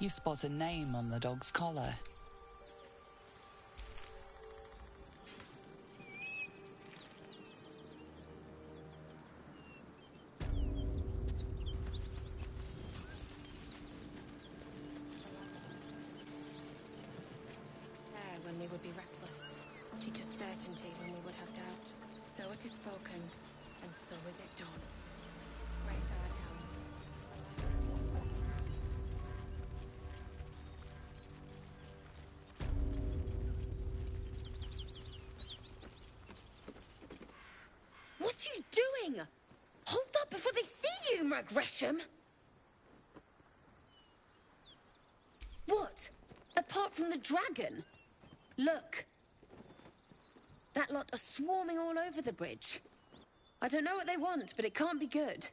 You spot a name on the dog's collar. When we would be reckless, teaches certainty when we would have doubt. So it is spoken, and so is it done. Great God, what are you doing? Hold up before they see you, Mag Gresham! What? Apart from the dragon? Look. That lot are swarming all over the bridge. I don't know what they want, but it can't be good.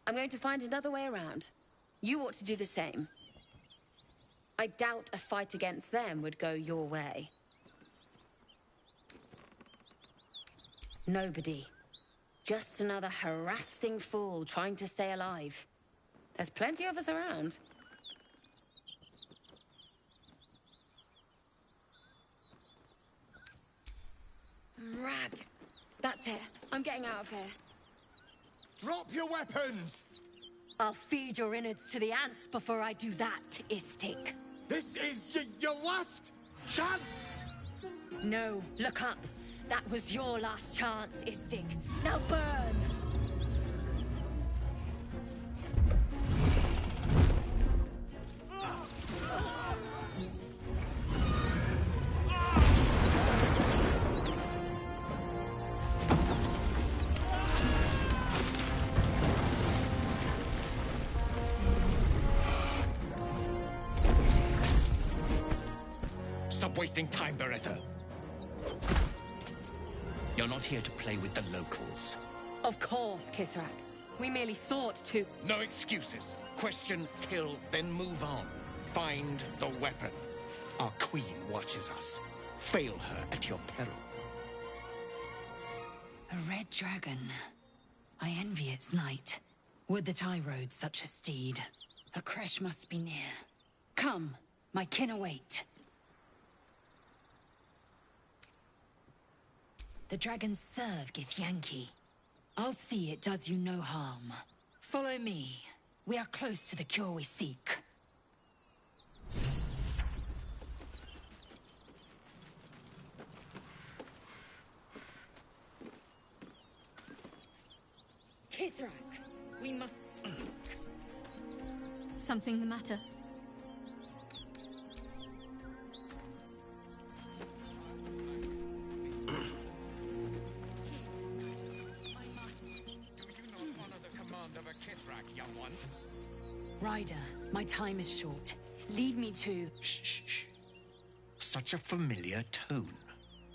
I'm going to find another way around. You ought to do the same. I doubt a fight against them would go your way. Nobody. Just another harassing fool trying to stay alive. There's plenty of us around. Rag. That's it. I'm getting out of here. Drop your weapons! I'll feed your innards to the ants before I do that, Istik. This is your last chance! No, look up. That was your last chance, Istik. Now burn! Stop wasting time, Beretta. You're not here to play with the locals. Of course, Kithrak. We merely sought to... No excuses. Question, kill, then move on. Find the weapon. Our queen watches us. Fail her at your peril. A red dragon. I envy its knight. Would that I rode such a steed. A crash must be near. Come, my kin await. The dragons serve Githyanki. I'll see it does you no harm. Follow me. We are close to the cure we seek. Kithrak, we must speak. Something the matter? Ryder, my time is short. Lead me to... Shh, shh, shh. Such a familiar tone.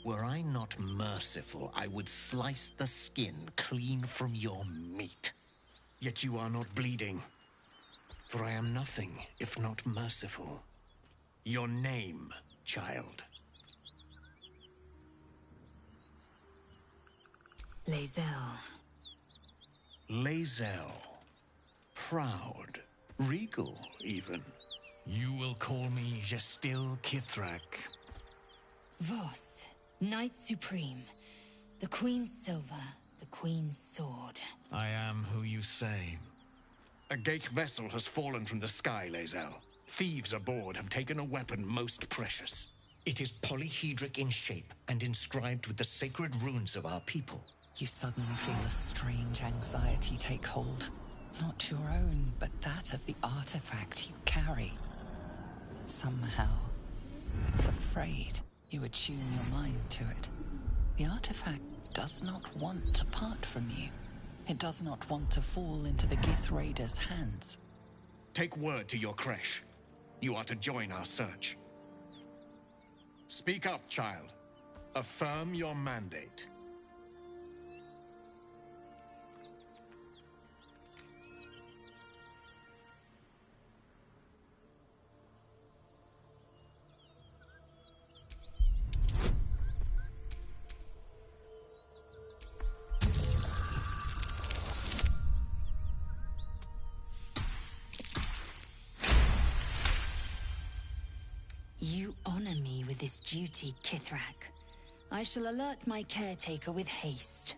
Were I not merciful, I would slice the skin clean from your meat. Yet you are not bleeding. For I am nothing if not merciful. Your name, child. Lae'zel. Lae'zel. Proud. Regal, even. You will call me Gestil Kithrak. Voss, Knight Supreme. The Queen's silver, the Queen's sword. I am who you say. A Geich vessel has fallen from the sky, Lae'zel. Thieves aboard have taken a weapon most precious. It is polyhedric in shape and inscribed with the sacred runes of our people. You suddenly feel a strange anxiety take hold. Not your own, but that of the artifact you carry. Somehow, it's afraid you attune your mind to it. The artifact does not want to part from you. It does not want to fall into the Gith Raiders' hands. Take word to your creche. You are to join our search. Speak up, child. Affirm your mandate. this duty, Kithrak. I shall alert my caretaker with haste.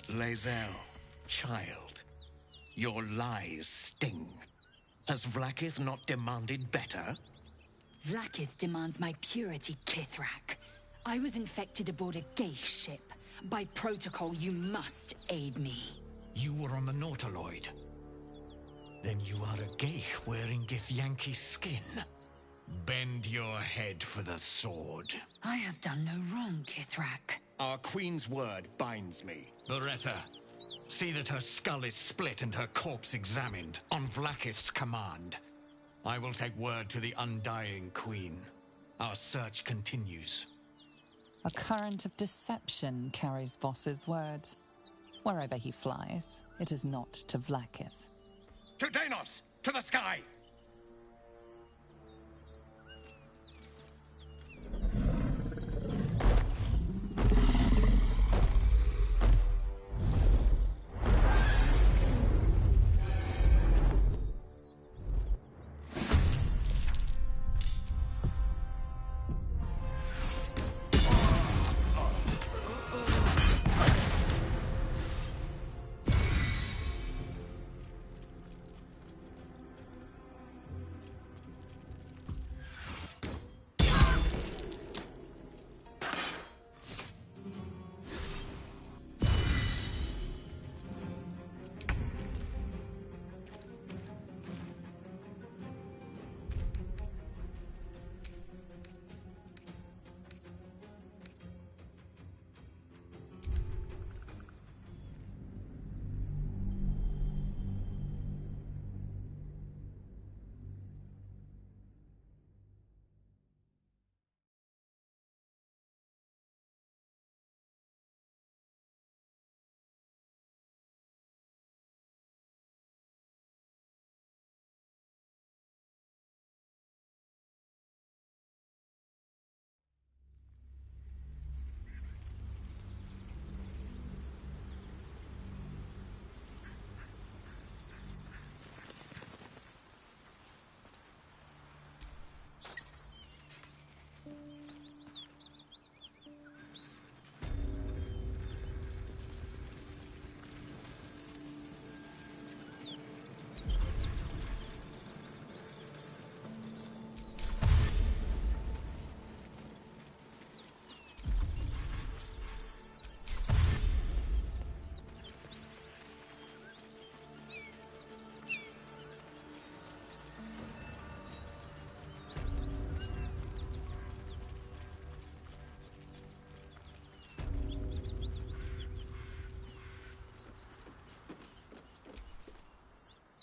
Lae'zel, child, your lies sting. Has Vlaakith not demanded better? Vlaakith demands my purity, Kithrak. I was infected aboard a Geich ship. By protocol, you must aid me. You were on the Nautiloid. Then you are a Geich wearing Githyanki's skin. Bend your head for the sword. I have done no wrong, Kithrak. Our queen's word binds me. Loretha, see that her skull is split and her corpse examined, on Vlaakith's command. I will take word to the Undying Queen. Our search continues. A current of deception carries Voss's words. Wherever he flies, it is not to Vlaakith. To Danos! To the sky!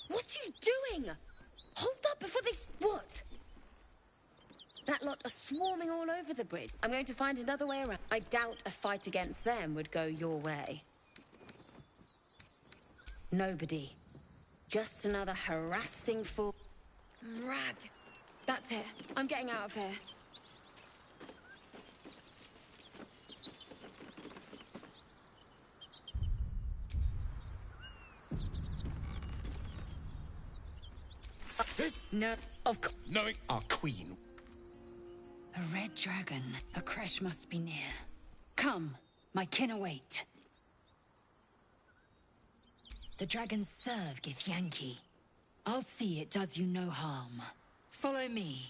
What are you doing? Hold up before they... What? That lot are swarming all over the bridge. I'm going to find another way around. I doubt a fight against them would go your way. Nobody. Just another harassing fool. Rag. That's it. I'm getting out of here. No, of course. Knowing Our queen. A red dragon. A crash must be near. Come, my kin await. The dragons serve Githyanki. I'll see it does you no harm. Follow me.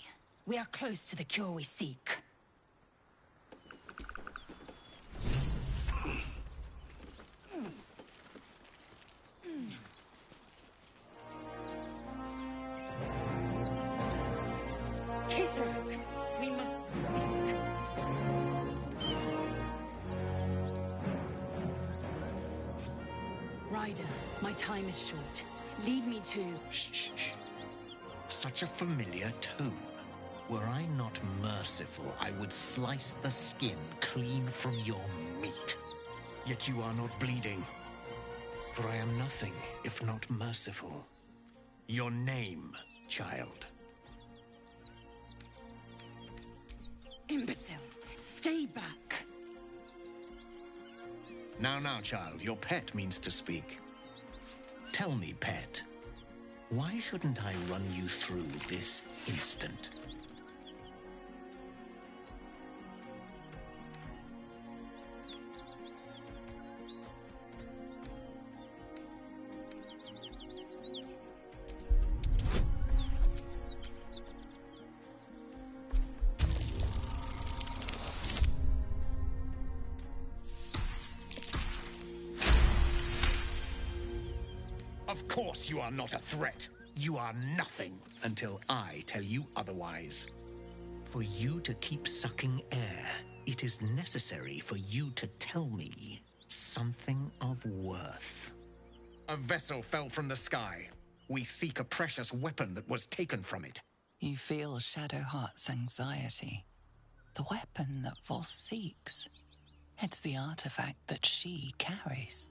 We are close to the cure we seek. Kithrak, we must speak. Ryder, my time is short. Lead me to... Shh, shh, shh. Such a familiar tone. Were I not merciful, I would slice the skin clean from your meat. Yet you are not bleeding. For I am nothing if not merciful. Your name, child. Imbecile! Stay back! Now, child, your pet means to speak. Tell me, pet, why shouldn't I run you through this instant? Of course you are not a threat. You are nothing until I tell you otherwise. For you to keep sucking air, it is necessary for you to tell me something of worth. A vessel fell from the sky. We seek a precious weapon that was taken from it. You feel Shadowheart's anxiety. The weapon that Voss seeks. It's the artifact that she carries.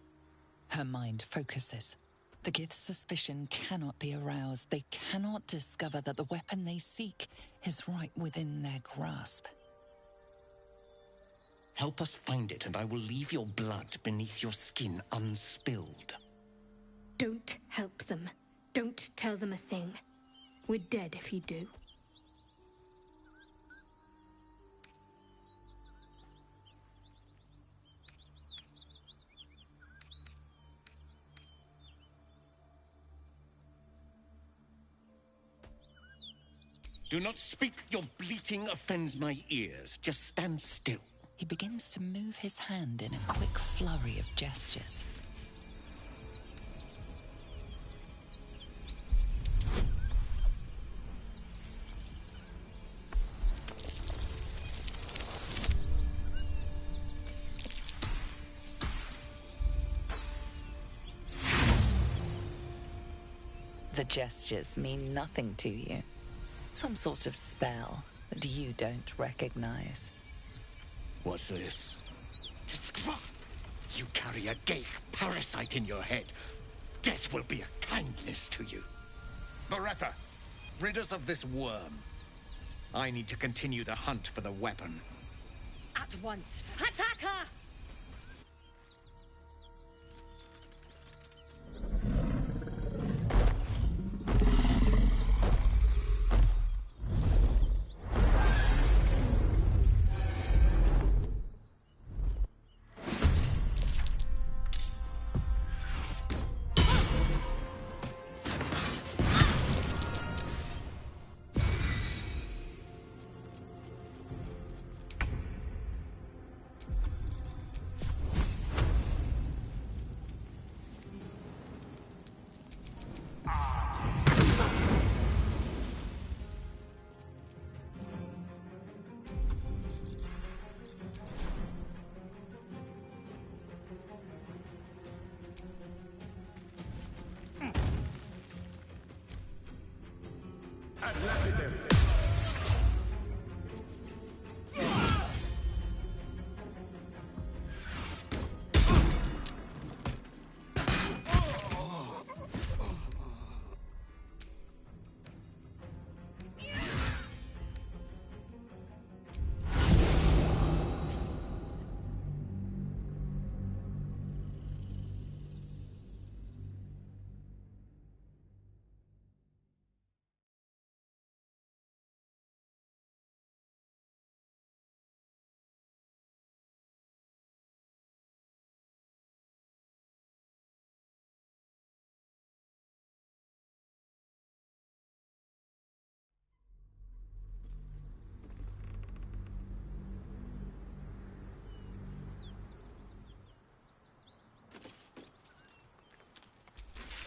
Her mind focuses. The Gith's suspicion cannot be aroused. They cannot discover that the weapon they seek is right within their grasp. Help us find it, and I will leave your blood beneath your skin unspilled. Don't help them. Don't tell them a thing. We're dead if you do. Do not speak. Your bleating offends my ears. Just stand still. He begins to move his hand in a quick flurry of gestures. The gestures mean nothing to you. Some sort of spell that you don't recognize. What's this? You carry a gay parasite in your head. Death will be a kindness to you. Beretha, rid us of this worm. I need to continue the hunt for the weapon. At once. Attack her!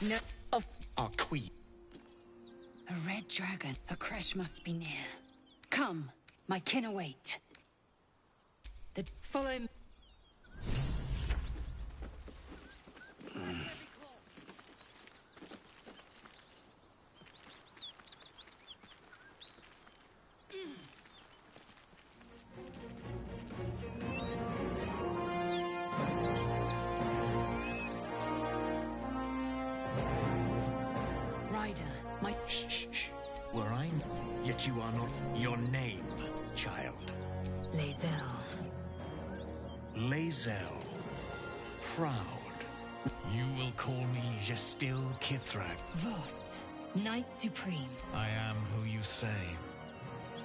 No. Our queen. A red dragon. A crash must be near. Come, my kin await. Follow me. Rider, my... Shh. Were I... Yet you are not... Your name, child. Lae'zel. Lae'zel. Proud. You will call me Gestil Kithrak. Voss, Knight Supreme. I am who you say.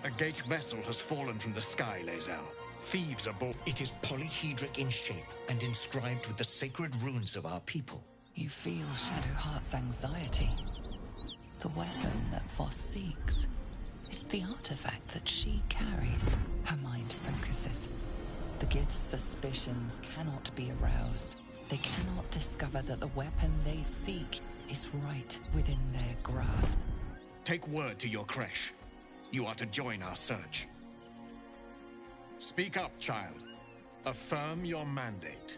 A gate vessel has fallen from the sky, Lae'zel. Thieves aboard. It is polyhedric in shape and inscribed with the sacred runes of our people. You feel Shadowheart's anxiety. The weapon that Voss seeks. It's the artifact that she carries. Her mind focuses. The Gith's suspicions cannot be aroused. they cannot discover that the weapon they seek is right within their grasp. Take word to your creche. You are to join our search. Speak up, child. Affirm your mandate.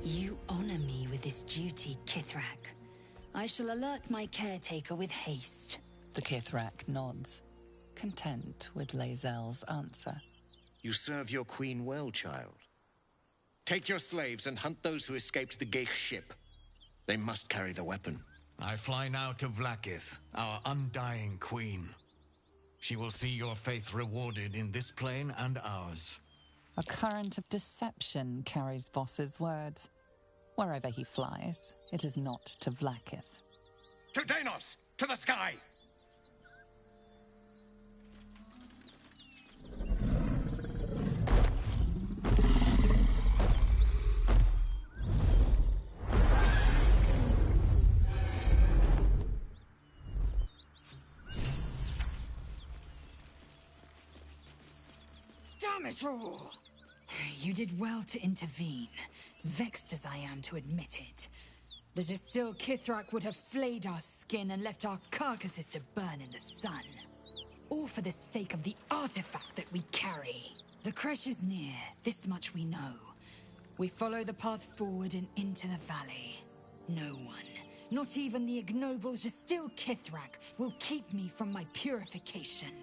You honor me with this duty, Kithrak. I shall alert my caretaker with haste. The Kithrak nods, content with Lae'zel's answer. You serve your queen well, child. Take your slaves and hunt those who escaped the Geich ship. They must carry the weapon. I fly now to Vlaakith, our undying queen. She will see your faith rewarded in this plane and ours. A current of deception carries Voss's words. Wherever he flies, it is not to Vlaakith. To Danos! To the sky! Damn it all! You did well to intervene, vexed as I am to admit it. The Distil Kithrak would have flayed our skin and left our carcasses to burn in the sun. All for the sake of the artifact that we carry. The creche is near, this much we know. We follow the path forward and into the valley. No one, not even the ignoble Distil Kithrak, will keep me from my purification.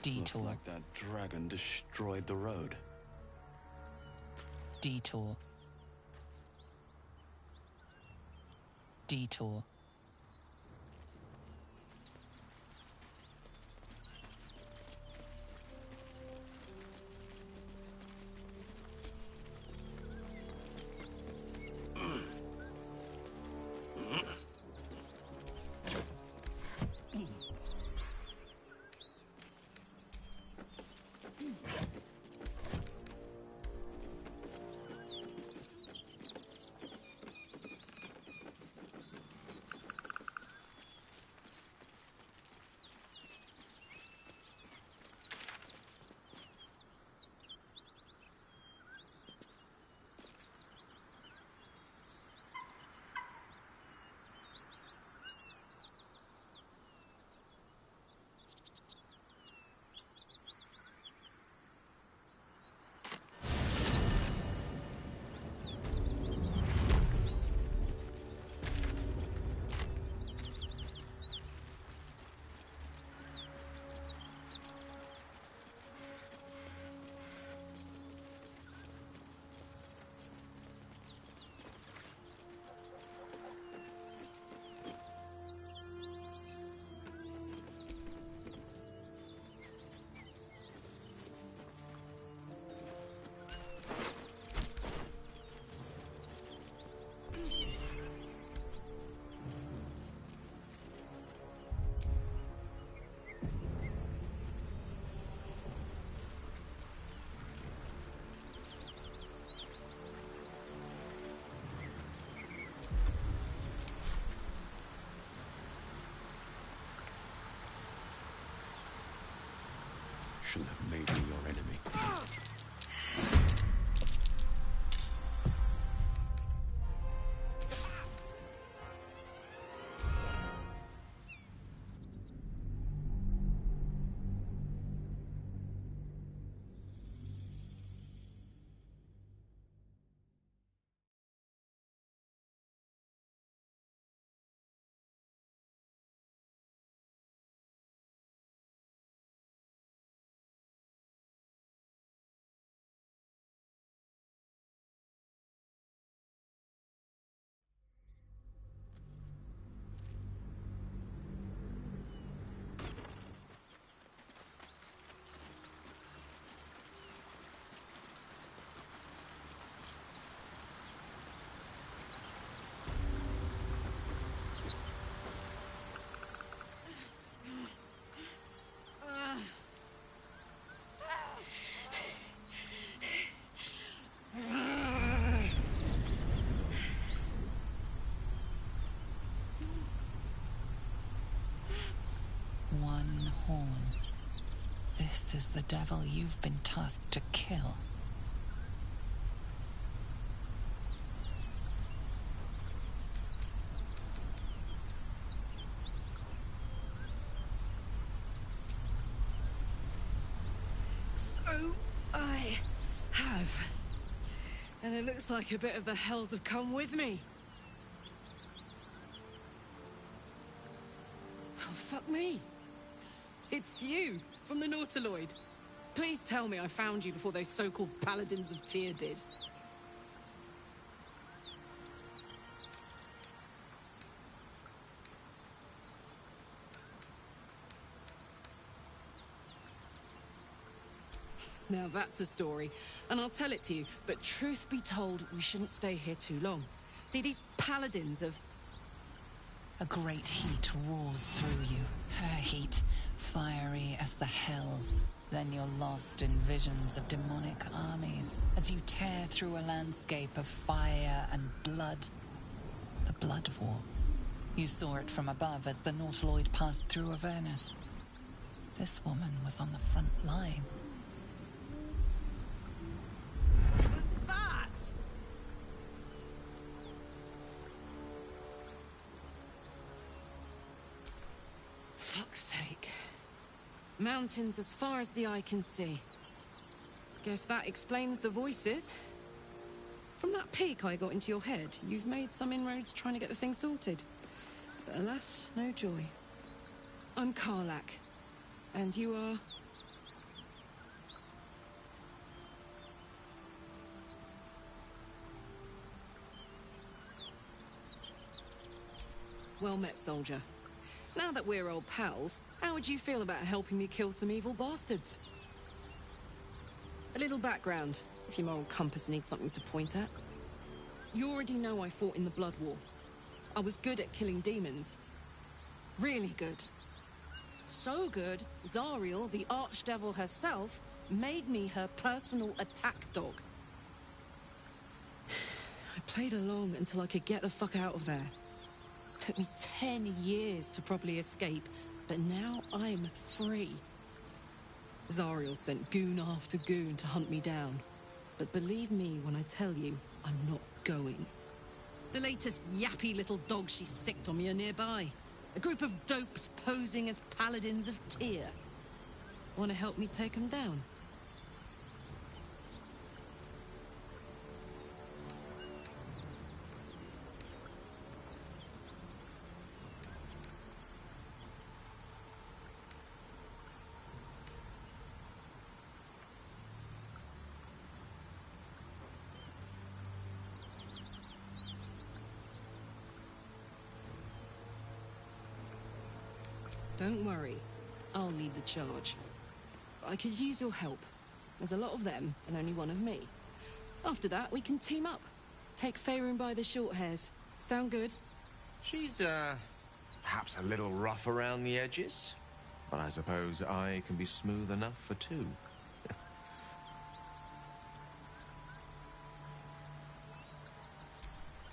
Detour. Looks like that dragon destroyed the road. Detour. Detour. Should have made me your enemy. This is the devil you've been tasked to kill. So, I have. And it looks like a bit of the hells have come with me. Oh, fuck me. It's you, from the Nautiloid. Please tell me I found you before those so-called Paladins of Tyr did. Now that's a story, and I'll tell it to you, but truth be told, we shouldn't stay here too long. See, these Paladins of... A great heat roars through you. Her heat, fiery as the hells. Then you're lost in visions of demonic armies as you tear through a landscape of fire and blood. The Blood War. You saw it from above as the Nautiloid passed through Avernus. This woman was on the front line. What was that? Fuck's sake. Mountains as far as the eye can see. Guess that explains the voices. From that peek I got into your head, you've made some inroads trying to get the thing sorted. But alas, no joy. I'm Karlak. And you are... Well met, soldier. Now that we're old pals, how would you feel about helping me kill some evil bastards? A little background, if your moral compass needs something to point at. You already know I fought in the Blood War. I was good at killing demons. Really good. So good, Zariel, the archdevil herself, made me her personal attack dog. I played along until I could get the fuck out of there. Took me 10 years to properly escape, but now I'm free. Zariel sent goon after goon to hunt me down. But believe me when I tell you, I'm not going. The latest yappy little dogs she sicked on me are nearby. A group of dopes posing as Paladins of Tyr. Want to help me take them down? Don't worry, I'll lead the charge. I could use your help. There's a lot of them, and only one of me. After that, we can team up. Take Faerun by the short hairs. Sound good? She's, perhaps a little rough around the edges. But I suppose I can be smooth enough for two.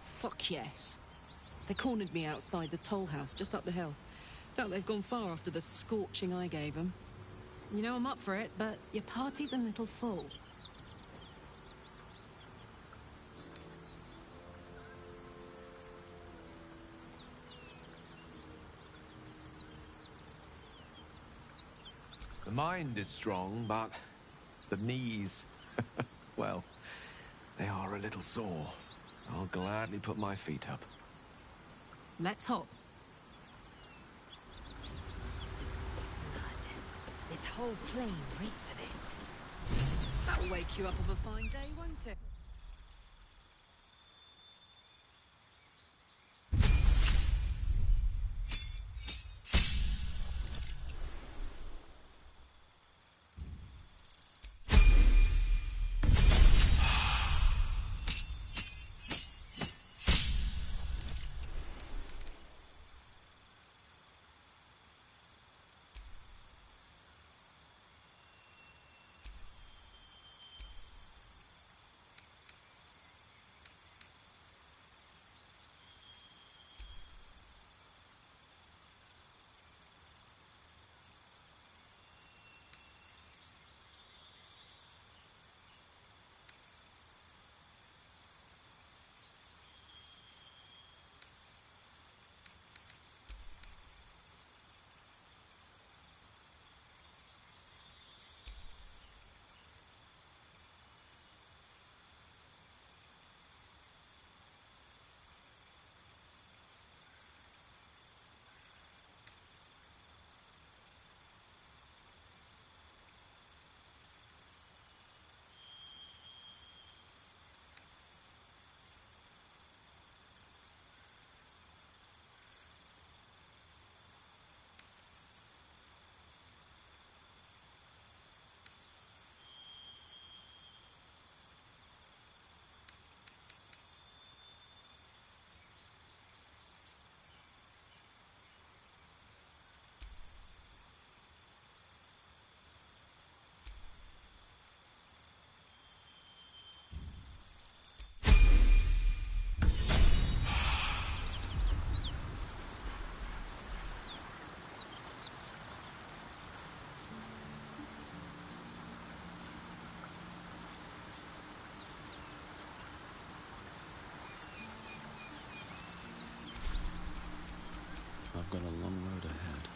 Fuck yes. They cornered me outside the toll house just up the hill. Doubt they've gone far after the scorching I gave them. You know I'm up for it, but your party's a little full. The mind is strong, but the knees, well, they are a little sore. I'll gladly put my feet up. Let's hop. This whole plain reeks of it. That'll wake you up of a fine day, won't it? got a long road ahead.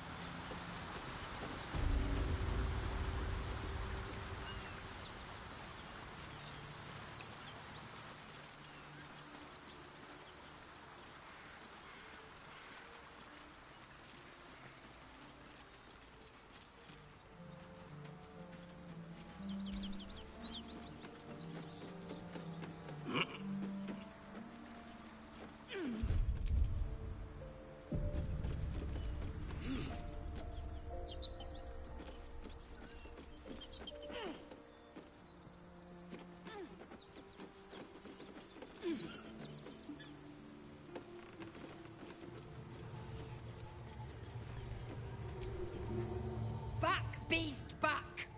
Back, beast, back!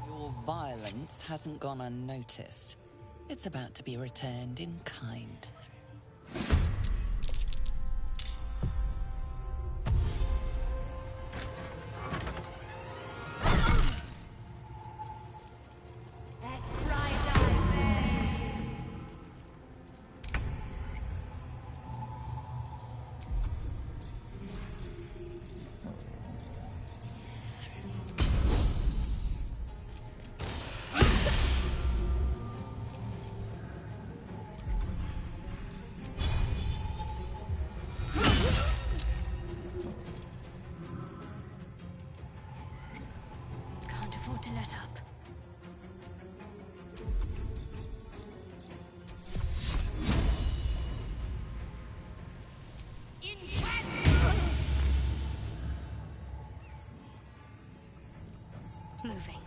Your violence hasn't gone unnoticed. It's about to be returned in kind. Can't afford to let up. Moving.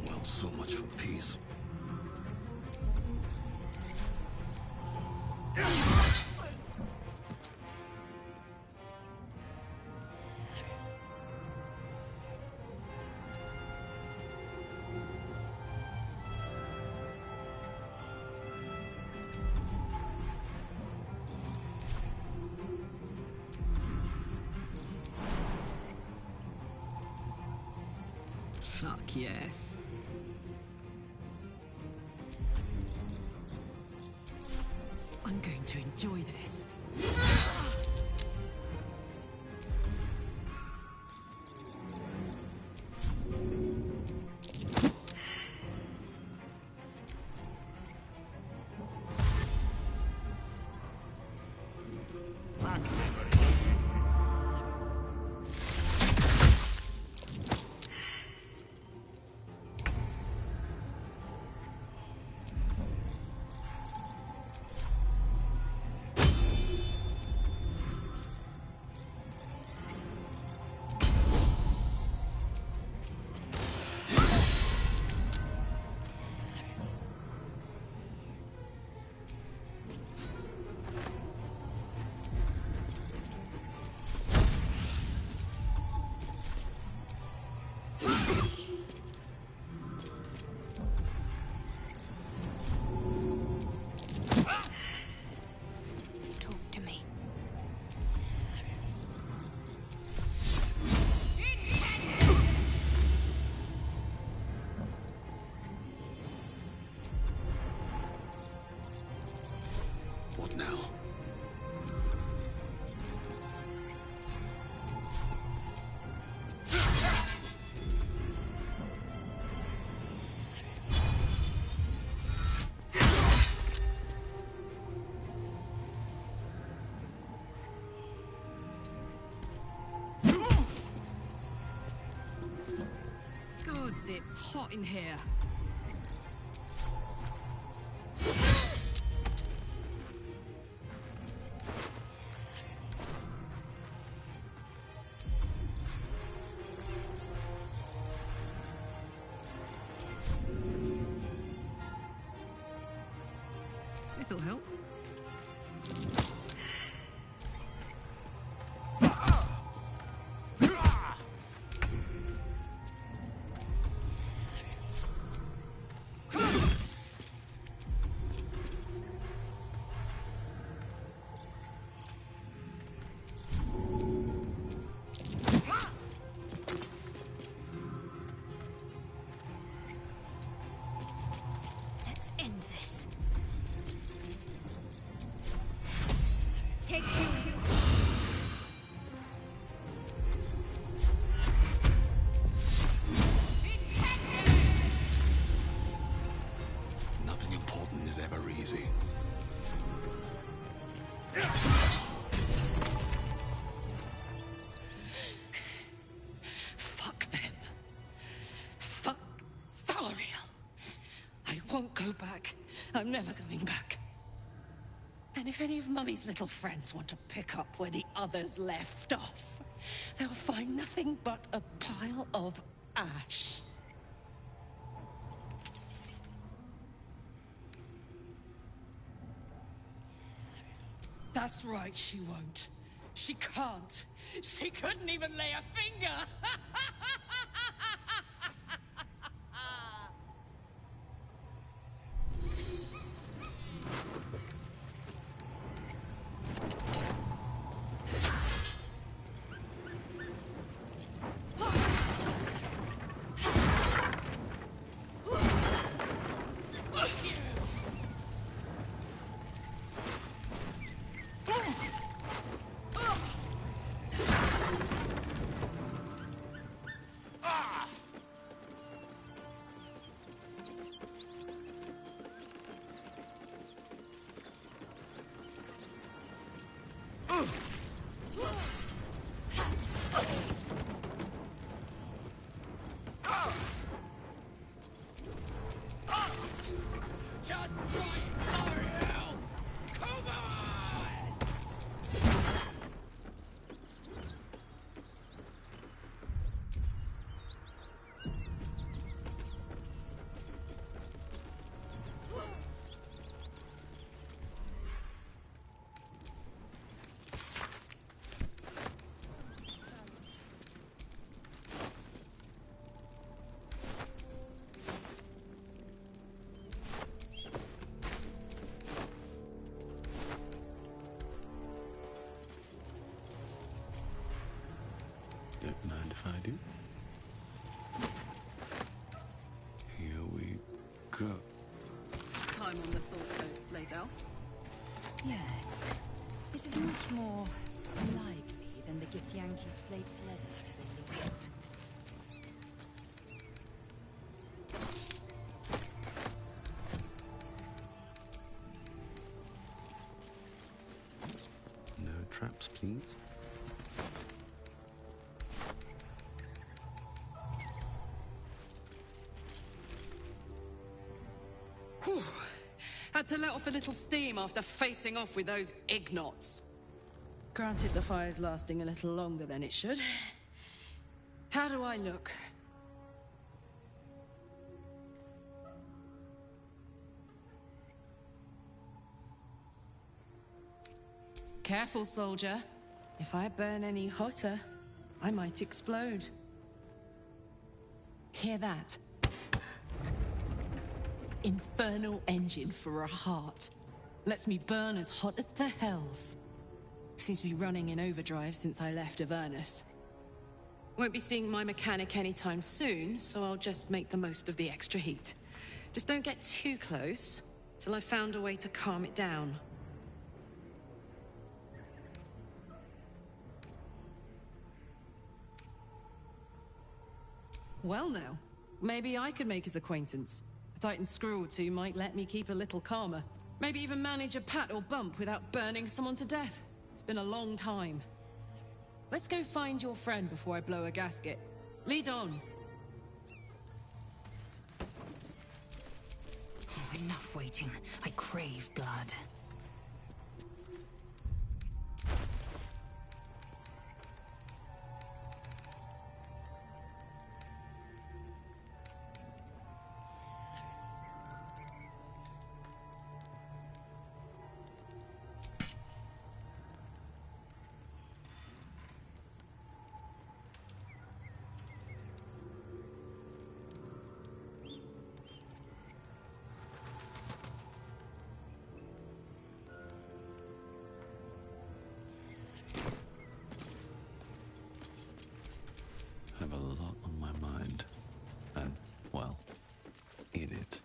Well, so much for peace. Fuck yes. I'm going to enjoy this. Talk to me. What now? Gods, it's hot in here. This'll help. Let's end this. Take two. Nothing important is ever easy. Fuck them. Fuck Zariel. I won't go back. I'm never going back. And if any of Mummy's little friends want to pick up where the others left off, they'll find nothing but a pile of ash. That's right, she won't. She can't. She couldn't even lay a finger. Just right, Zariel! Come on! Don't mind if I do. Here we go. Time on the Salt Coast, Blazel. Yes. It is much more lively than the Githyanki slate's leather to the leaf. No traps, please. Whew. Had to let off a little steam after facing off with those ignots. Granted, the fire's lasting a little longer than it should. How do I look? Careful, soldier. If I burn any hotter, I might explode. Hear that? Infernal engine for a heart. Lets me burn as hot as the hells. Seems to be running in overdrive since I left Avernus. Won't be seeing my mechanic anytime soon, so I'll just make the most of the extra heat. Just don't get too close, till I've found a way to calm it down. Well now, maybe I could make his acquaintance. A Titan screw or two might let me keep a little calmer. Maybe even manage a pat or bump without burning someone to death. It's been a long time. Let's go find your friend before I blow a gasket. Lead on. Oh, enough waiting. I crave blood. lot on my mind. And, well, in it.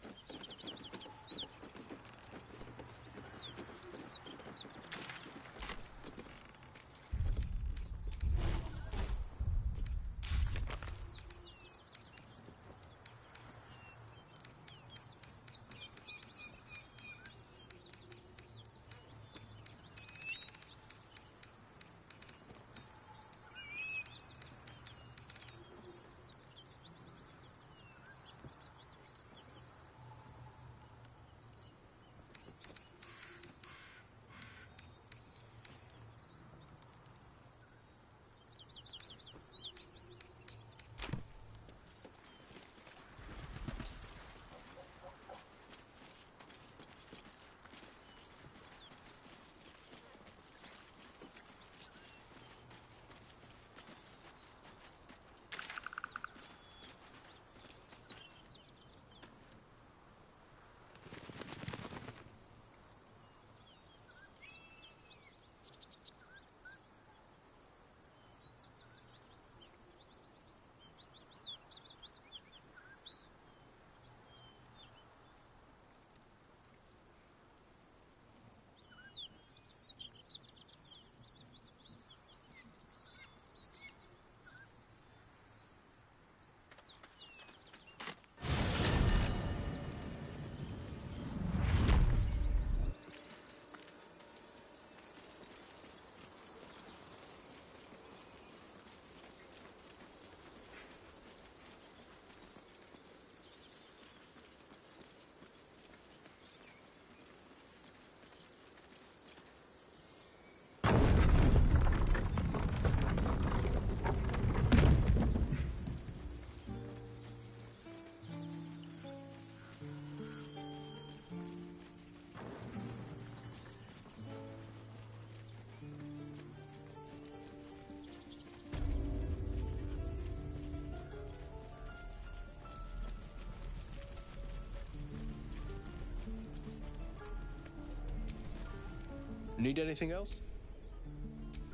Need anything else?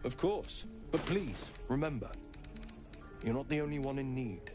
Of course. But please, remember, you're not the only one in need.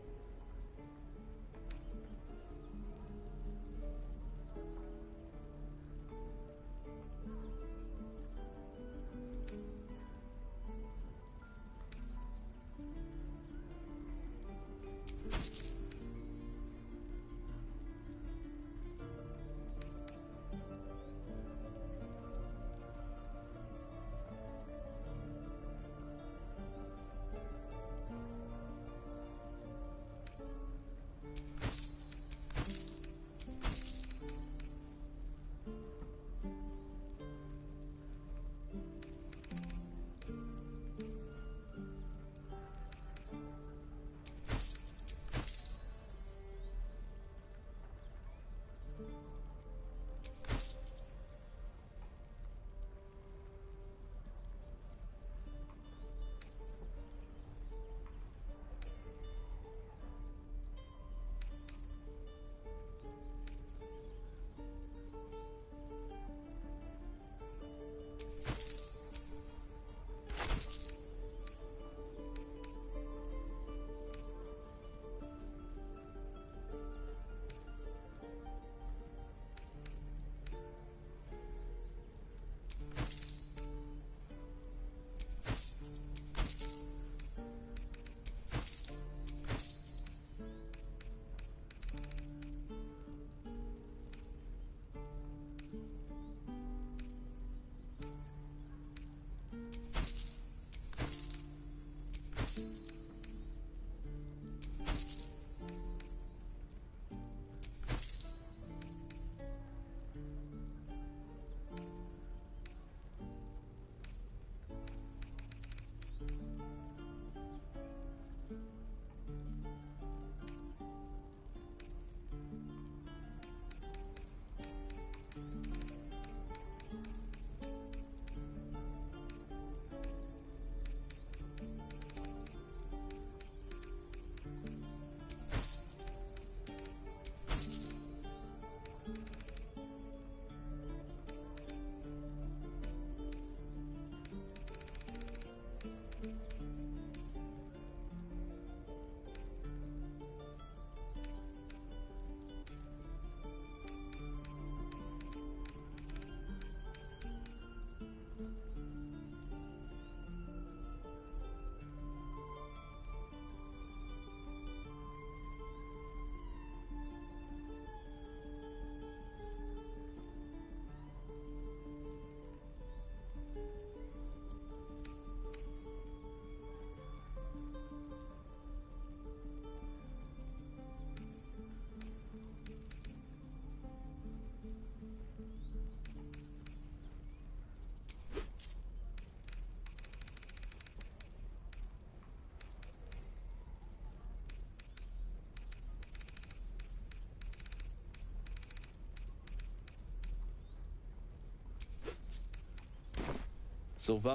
Silva.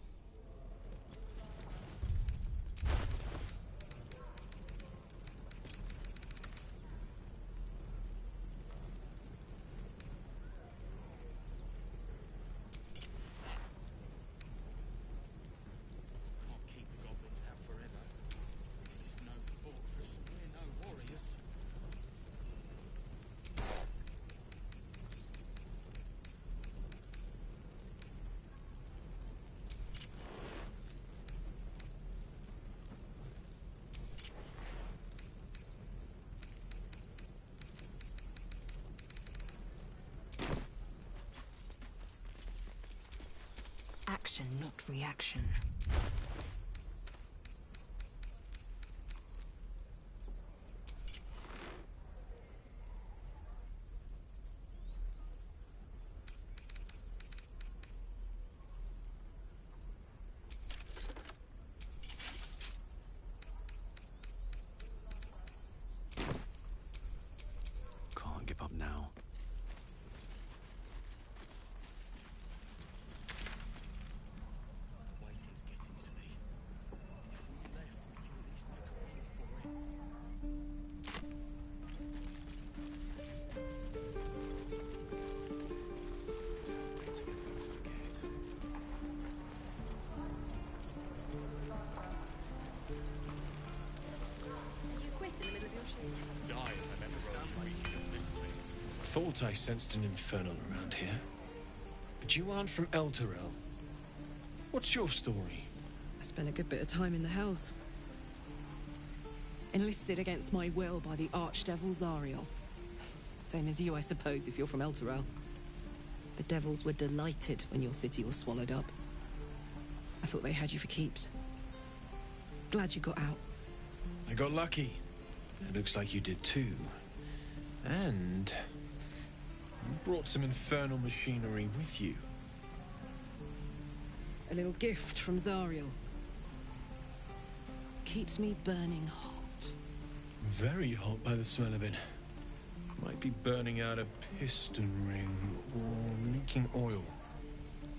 Action, not reaction. Can't give up now. Thought I sensed an infernal around here. But you aren't from Elturel. What's your story? I spent a good bit of time in the Hells. Enlisted against my will by the Archdevil Zariel. Same as you, I suppose, if you're from Elturel. The devils were delighted when your city was swallowed up. I thought they had you for keeps. Glad you got out. I got lucky. It looks like you did too. And you brought some infernal machinery with you. A little gift from Zariel. Keeps me burning hot. Very hot by the smell of it. Might be burning out a piston ring or leaking oil.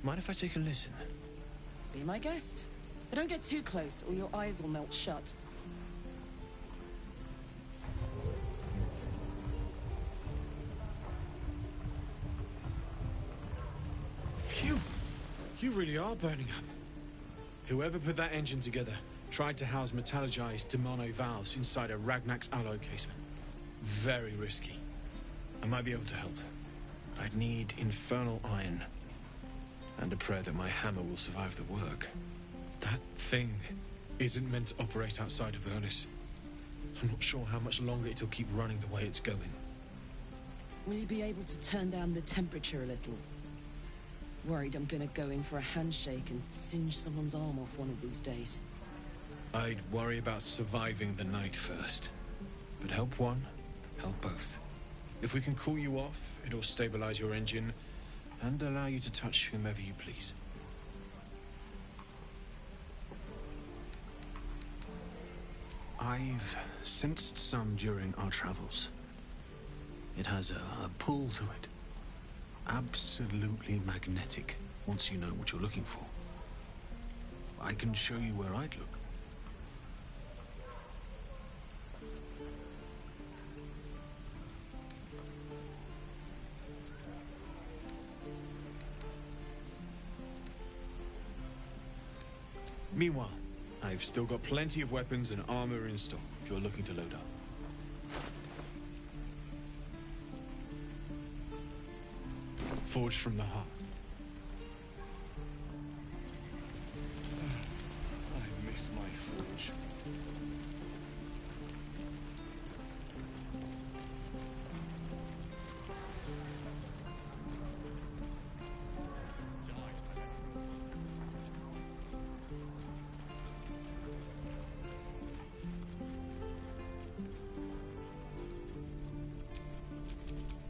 Mind if I take a listen? Be my guest. But don't get too close or your eyes will melt shut. Phew! You really are burning up. Whoever put that engine together tried to house metallurgized Demano valves inside a Ragnak's alloy casement. Very risky. I might be able to help. I'd need infernal iron. And a prayer that my hammer will survive the work. That thing isn't meant to operate outside of Avernus. I'm not sure how much longer it'll keep running the way it's going. Will you be able to turn down the temperature a little? Worried I'm gonna go in for a handshake and singe someone's arm off one of these days. I'd worry about surviving the night first. But help one, help both. If we can cool you off, it'll stabilize your engine and allow you to touch whomever you please. I've sensed some during our travels. It has a pull to it. Absolutely magnetic, once you know what you're looking for. I can show you where I'd look. Meanwhile, I've still got plenty of weapons and armor in stock if you're looking to load up. Forged from the heart. I miss my forge.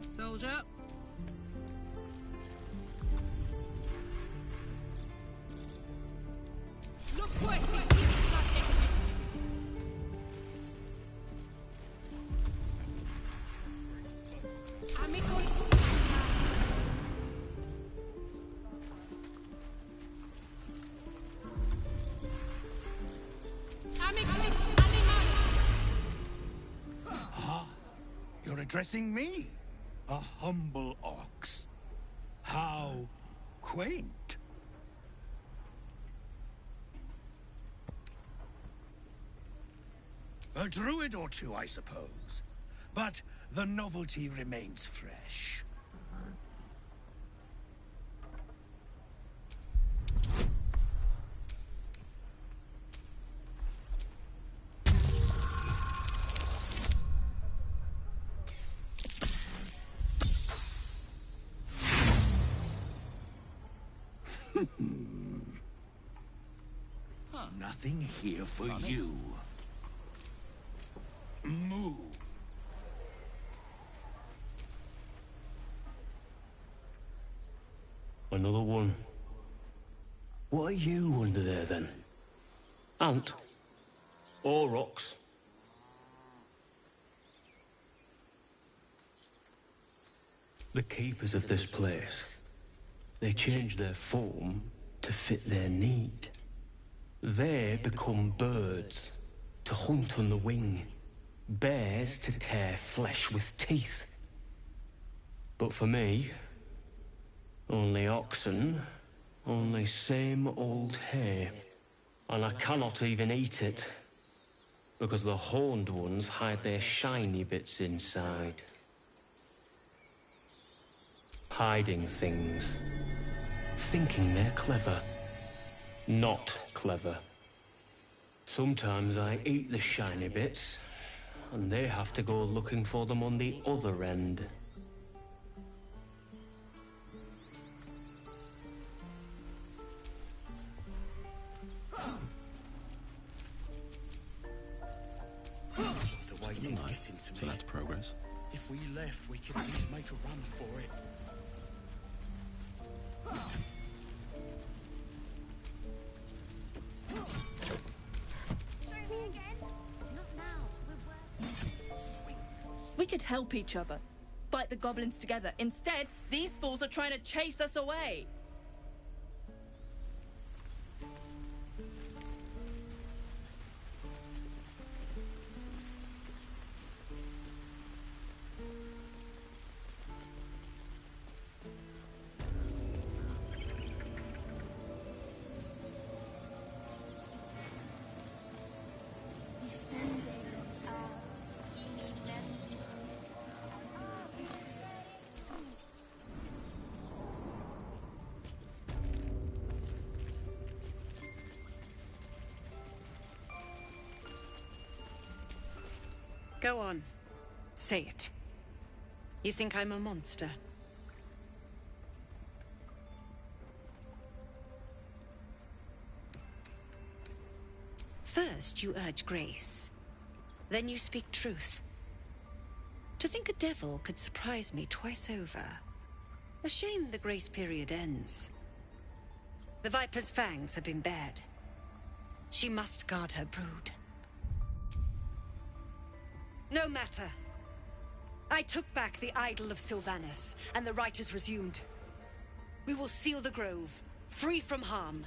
Soldier. Look where Ah, you're addressing me, a humble ox. How quaint. A druid or two, I suppose. But the novelty remains fresh. Nothing here for you. Moo. Another one. What are you under there, then? Ant? Or rocks? The keepers of this place, they change their form to fit their need. They become birds, to hunt on the wing. Bears to tear flesh with teeth. But for me, only oxen, only same old hay. And I cannot even eat it, because the horned ones hide their shiny bits inside. Hiding things. Thinking they're clever. Not clever. Sometimes I eat the shiny bits, and they have to go looking for them on the other end. The waiting's getting to me. So that's progress. If we left, we could at least make a run for it. We could help each other. Fight the goblins together. Instead, these fools are trying to chase us away. Go on. Say it. You think I'm a monster? First, you urge grace. Then you speak truth. To think a devil could surprise me twice over. A shame the grace period ends. The Viper's fangs have been bared. She must guard her brood. No matter. I took back the idol of Sylvanus, and the rite is resumed. We will seal the grove, free from harm,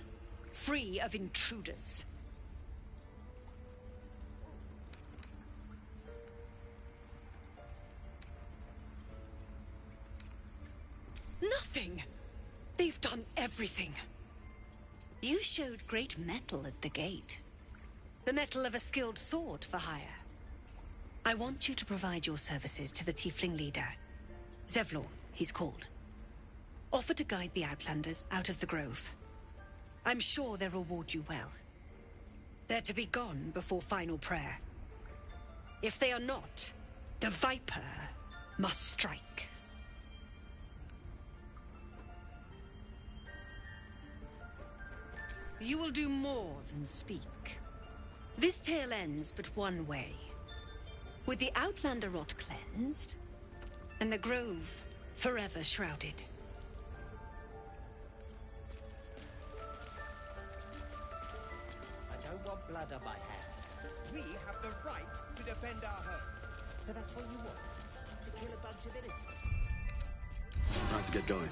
free of intruders. Nothing! They've done everything. You showed great mettle at the gate. The mettle of a skilled sword for hire. I want you to provide your services to the Tiefling leader. Zevlor, he's called. Offer to guide the Outlanders out of the grove. I'm sure they'll reward you well. They're to be gone before final prayer. If they are not, the Viper must strike. You will do more than speak. This tale ends but one way. With the Outlander rot cleansed, and the grove forever shrouded. I don't want blood on my hands. We have the right to defend our home. So that's what you want? To kill a bunch of innocents? Time to get going.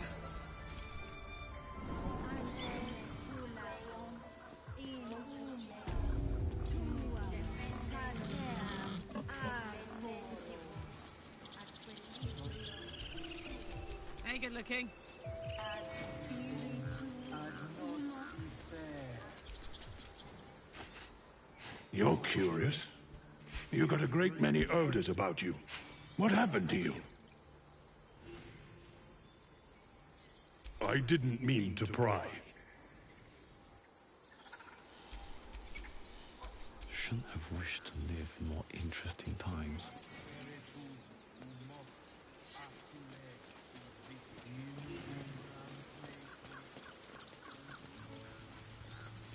very good looking. You're curious. You got a great many odors about you. What happened to you? I didn't mean to pry. Shouldn't have wished to live in more interesting times.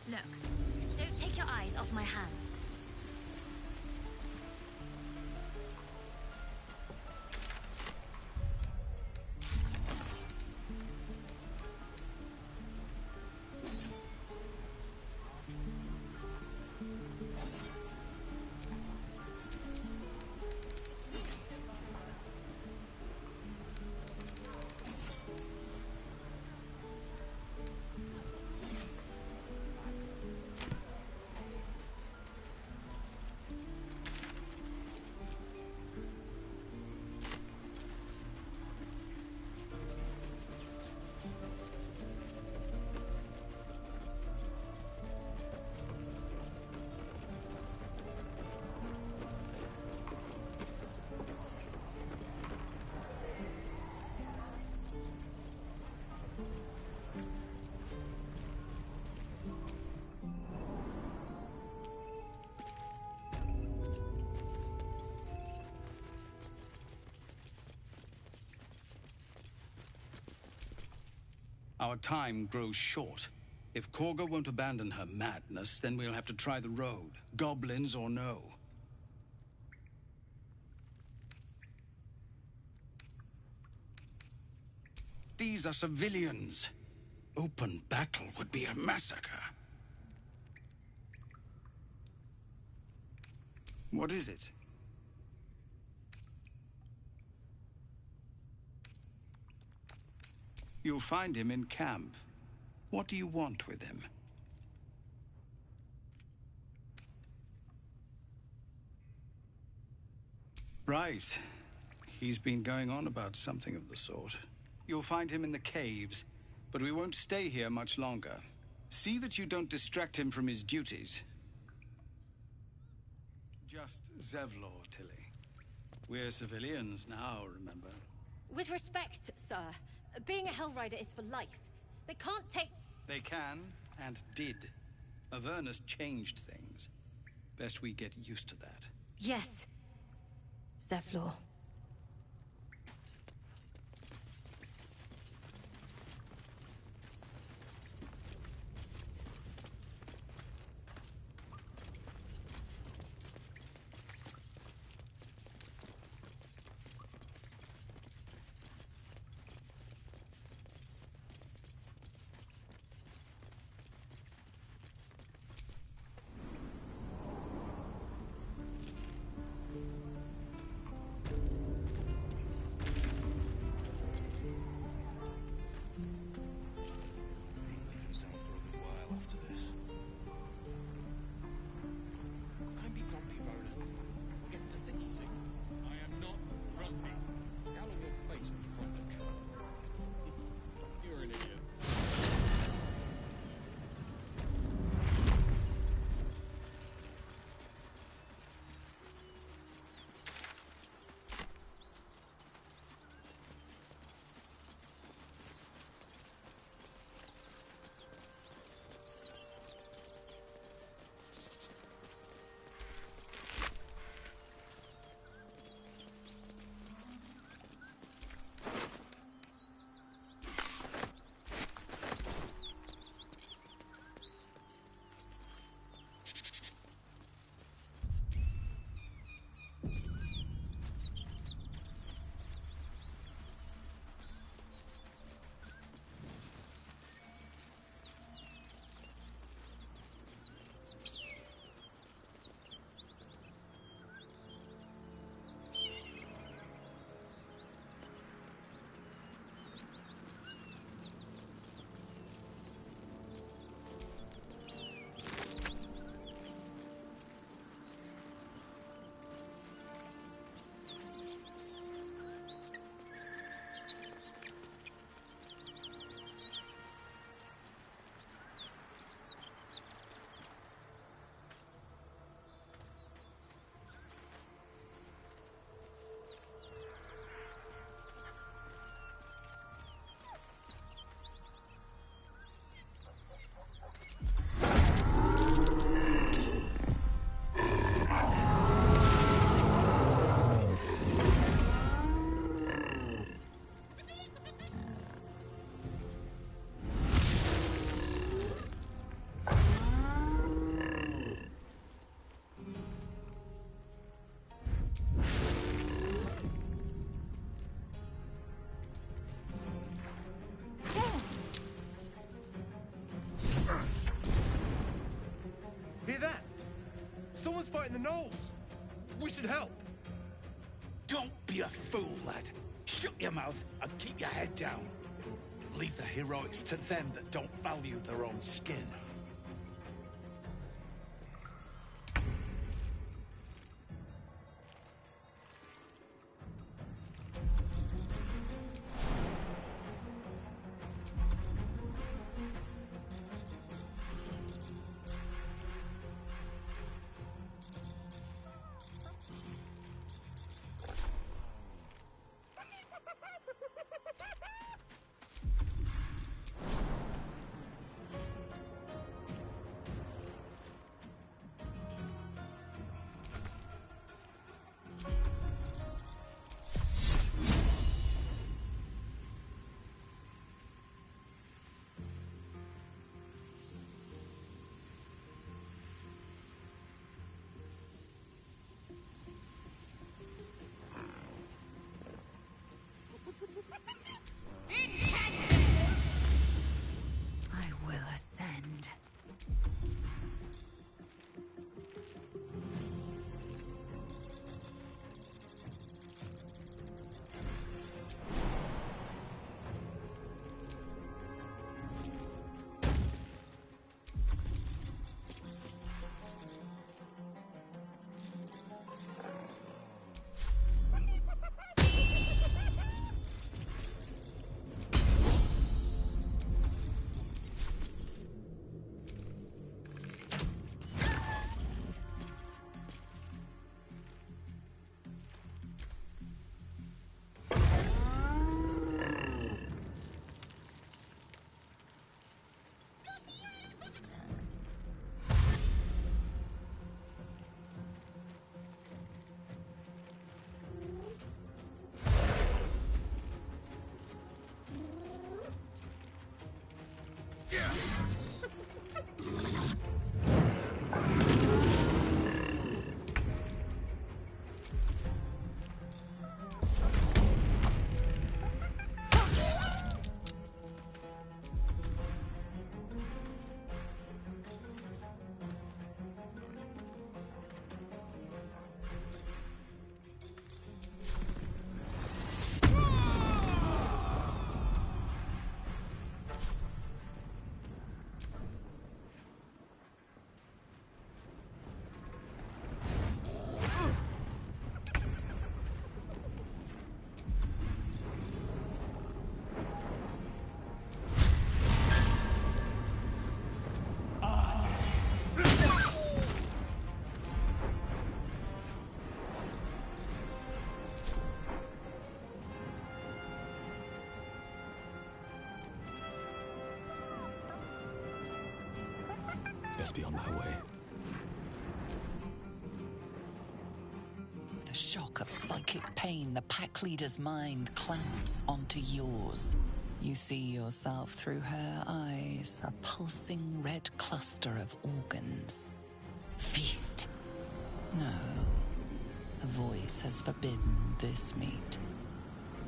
Look, don't take your eyes off my hands. Our time grows short. If Korga won't abandon her madness, then we'll have to try the road, goblins or no. These are civilians. Open battle would be a massacre. What is it? You'll find him in camp. What do you want with him? Right. He's been going on about something of the sort. You'll find him in the caves, but we won't stay here much longer. See that you don't distract him from his duties. Just Zevlor, Tilly. We're civilians now, remember? With respect, sir, being a Hellrider is for life. They can't take... They can, and did. Avernus changed things. Best we get used to that. Yes. Zevlor. fighting the gnolls. We should help. Don't be a fool, lad. Shut your mouth and keep your head down. Leave the heroics to them that don't value their own skin. I will ascend. Best be on my way. With a shock of psychic pain, the pack leader's mind clamps onto yours. You see yourself through her eyes, a pulsing red cluster of organs. Feast. No. The voice has forbidden this meat.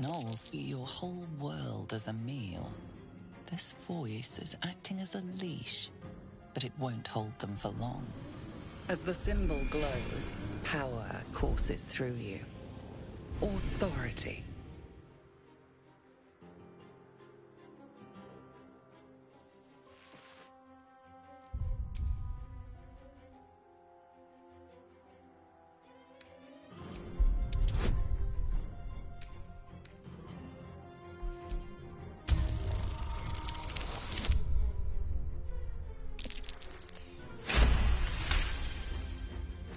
Gnolls see your whole world as a meal. This voice is acting as a leash, but it won't hold them for long. As the symbol glows, power courses through you. Authority.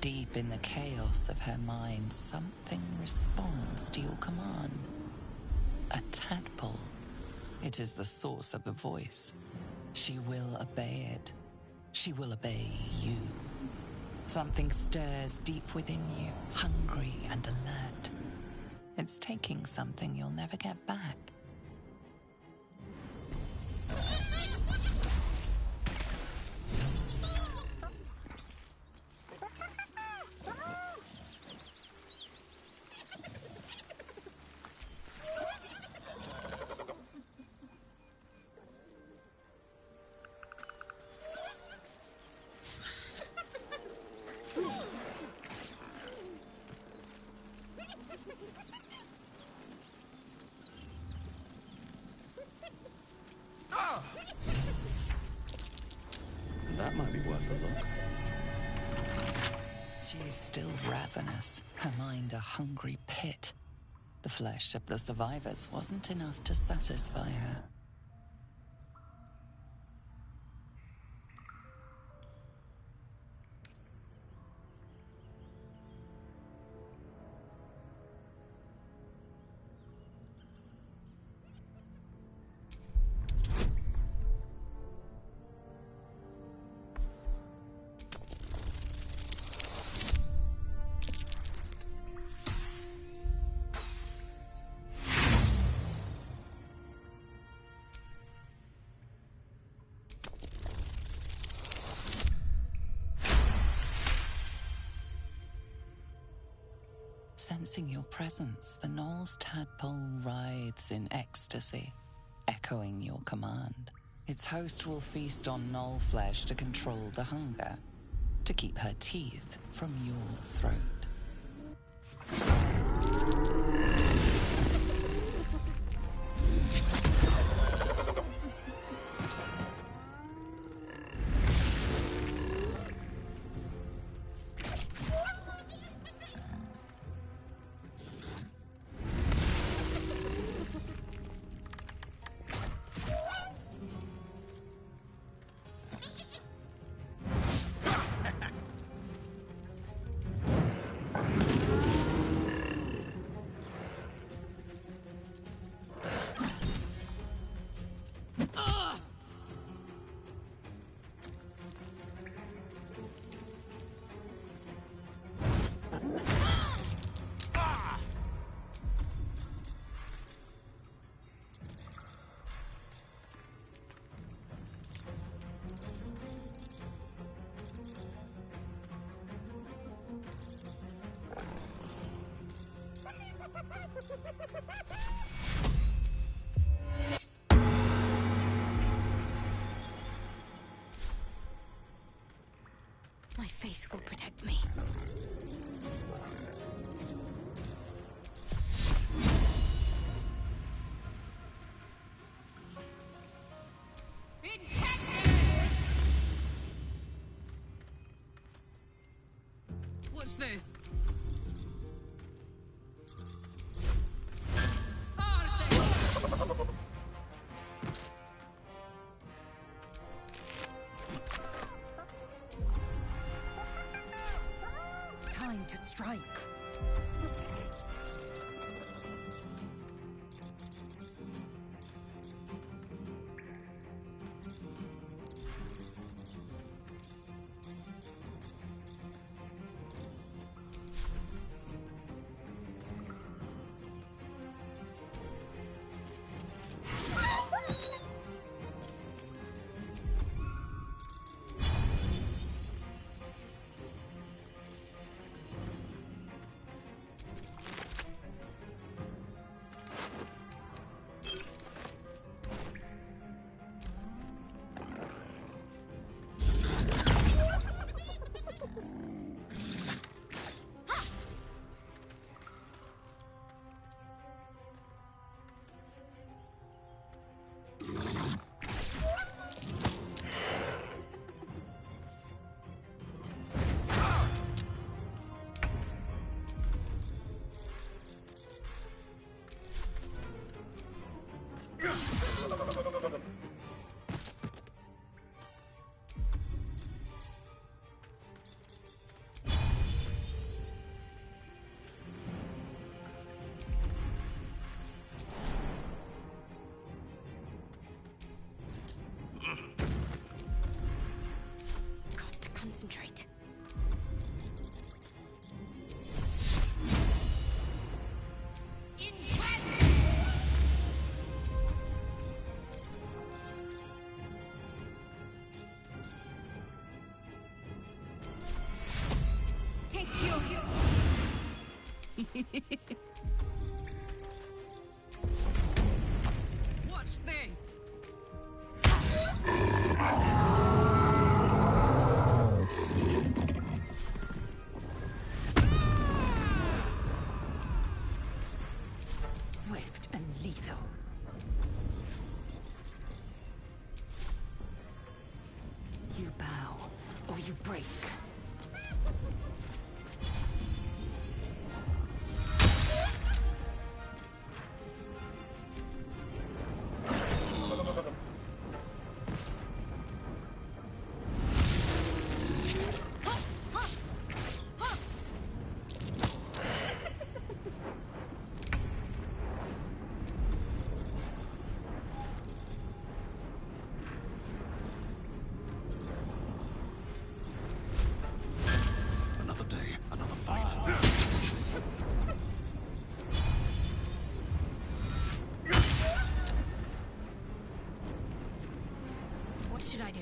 Deep in the chaos of her mind, something responds to your command. A tadpole. It is the source of the voice. She will obey it. She will obey you. Something stirs deep within you, hungry and alert. It's taking something you'll never get back. worth a look. She is still ravenous, her mind a hungry pit. The flesh of the survivors wasn't enough to satisfy her. Sensing your presence, the Knoll's tadpole writhes in ecstasy, echoing your command. Its host will feast on Knoll flesh to control the hunger, to keep her teeth from your throat. My faith will protect me. Watch this. Time to strike. Got to concentrate. Watch this. Swift and lethal. You bow, or before you break. Another day, another fight. What should I do?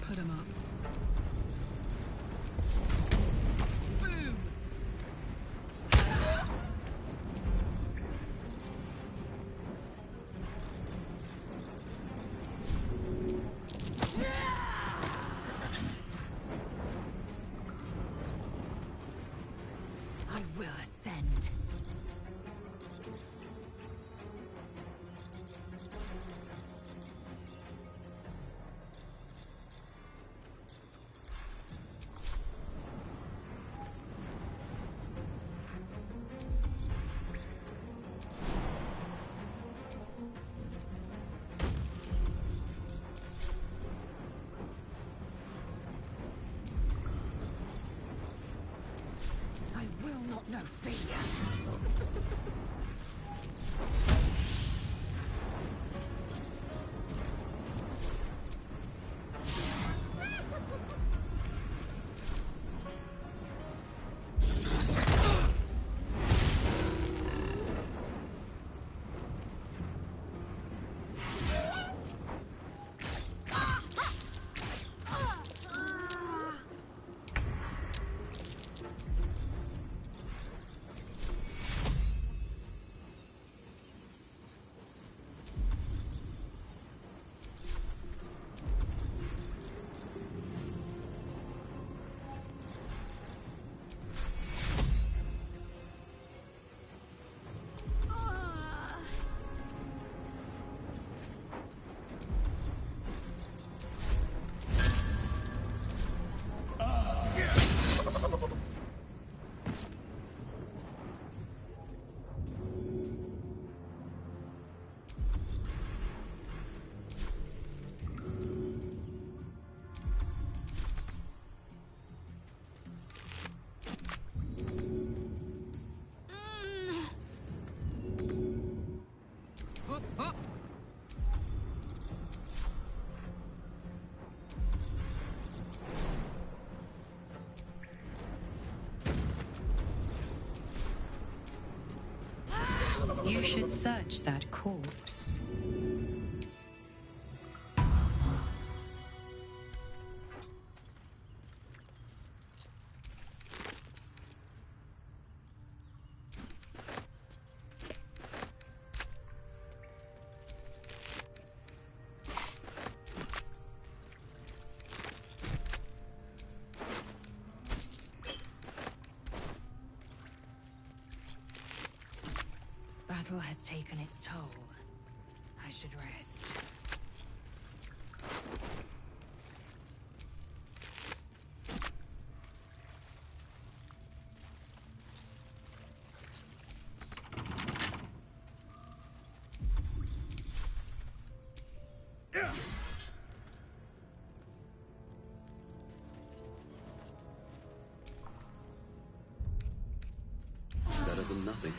Put him up. I will ascend. I will not know failure. You should search that corpse. Battle has taken its toll. I should rest. Better than nothing.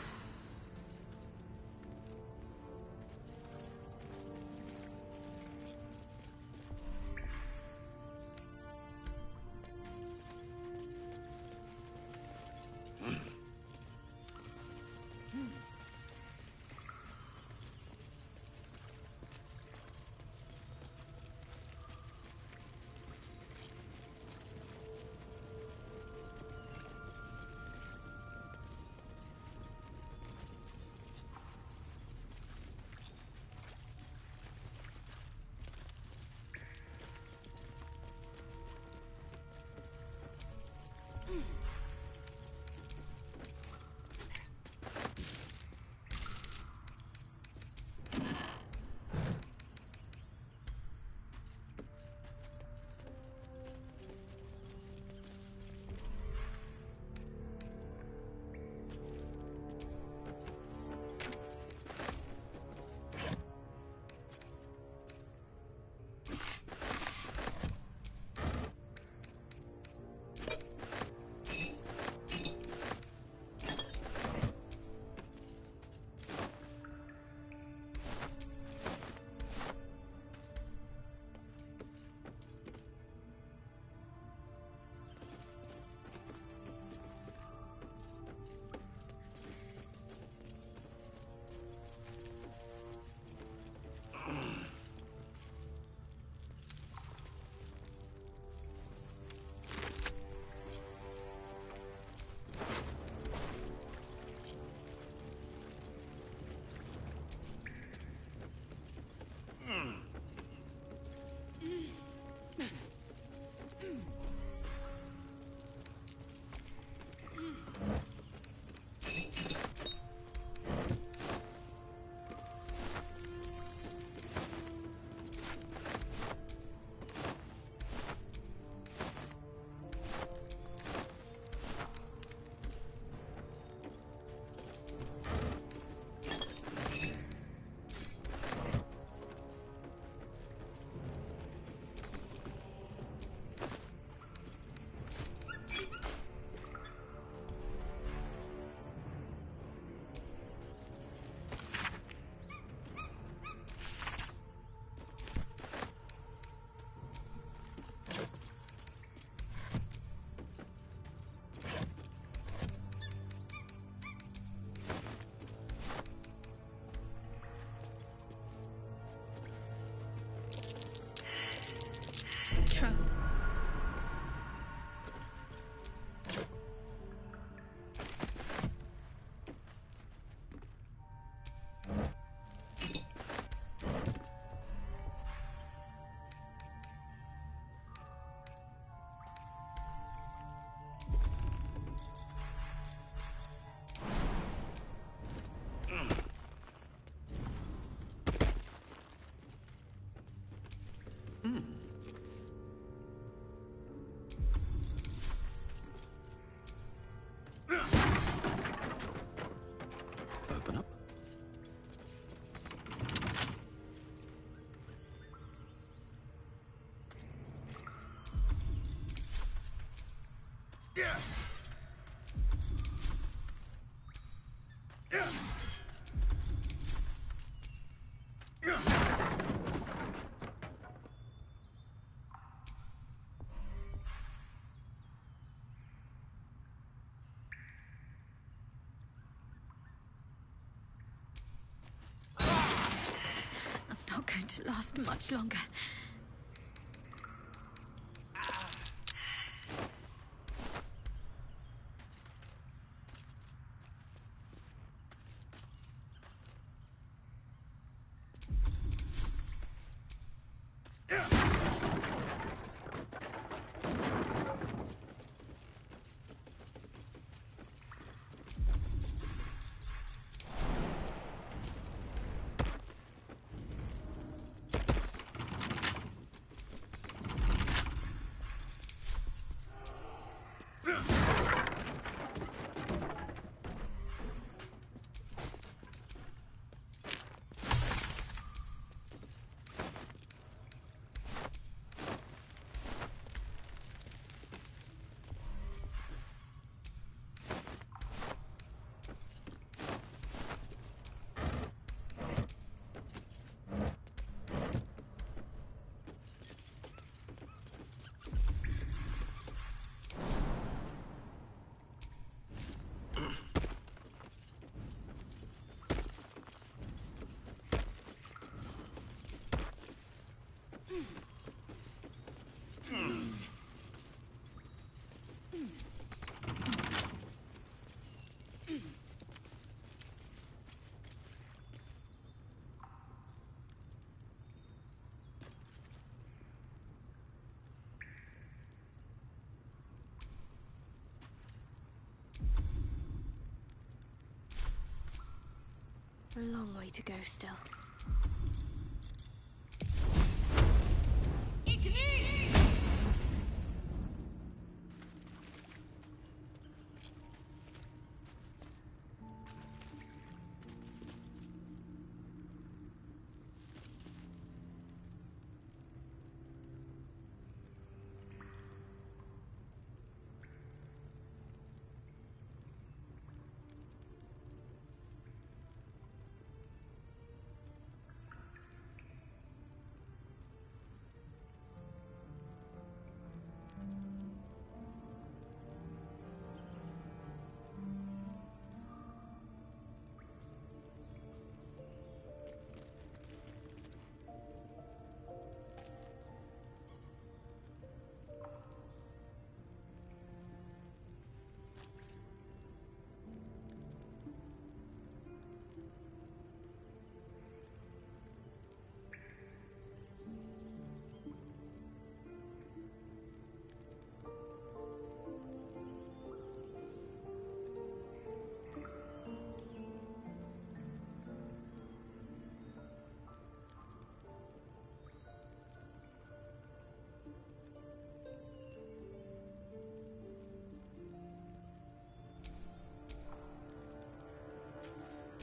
trap. Open up. Yeah. Yeah. I'm not going to last much longer. A long way to go still.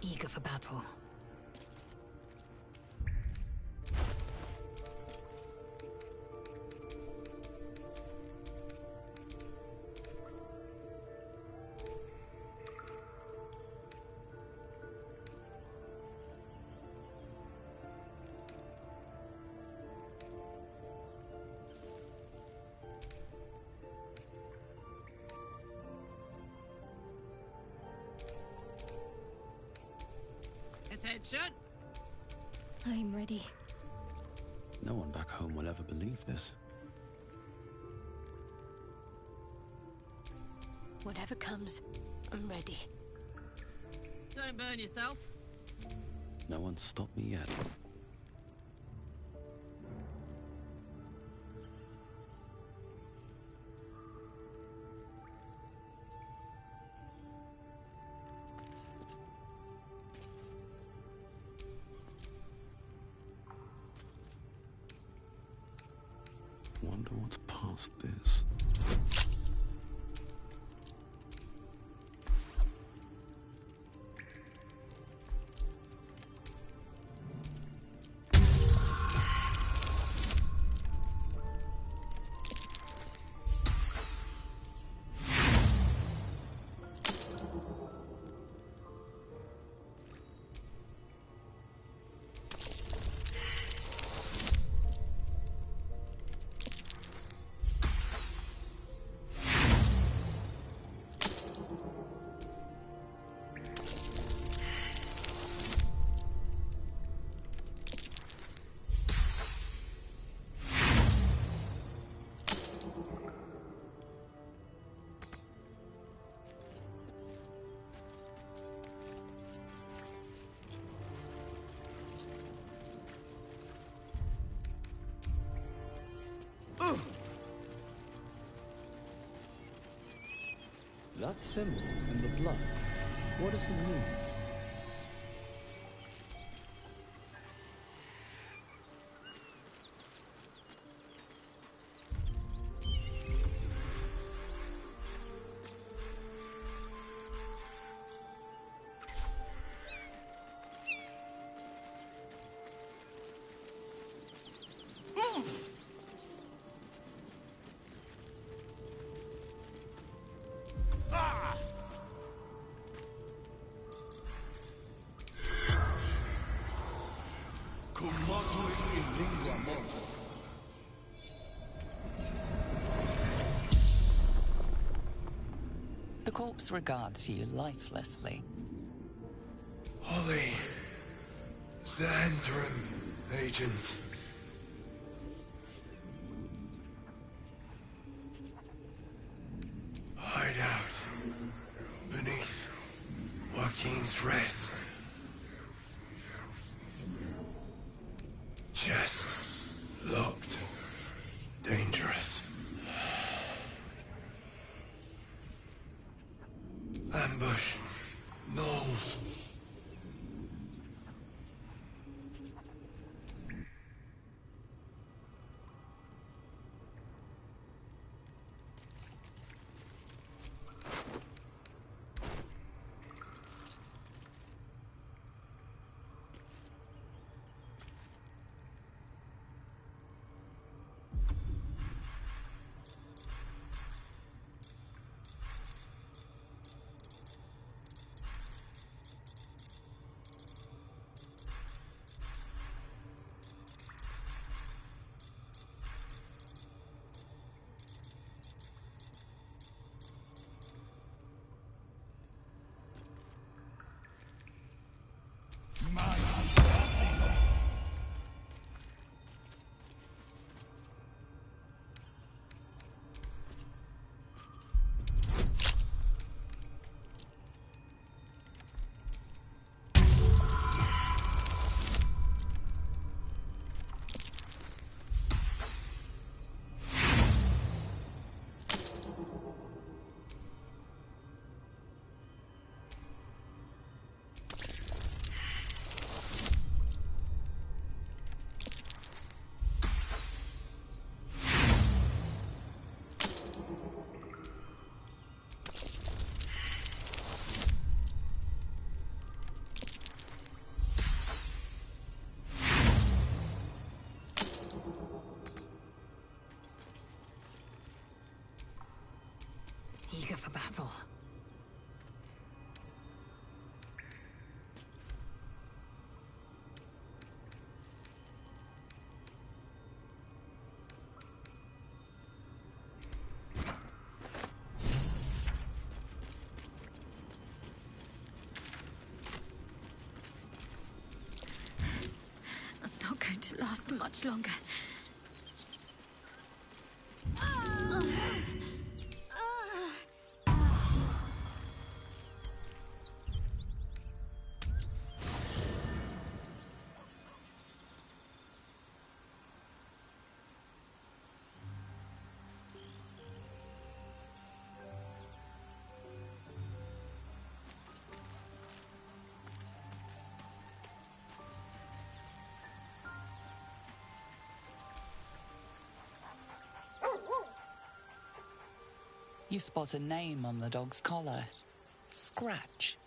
Eager for battle. Attention! I'm ready. No one back home will ever believe this. Whatever comes, I'm ready. Don't burn yourself. No one's stopped me yet. Wonder what's past this. That symbol in the blood, what does it mean? The corpse regards you lifelessly. Holly. Xantrum, agent. Hide out. Beneath Joaquin's rest. Chest. Locked. Dangerous. Ambush. Knolls. Eager for battle. I'm not going to last much longer. You spot a name on the dog's collar. Scratch.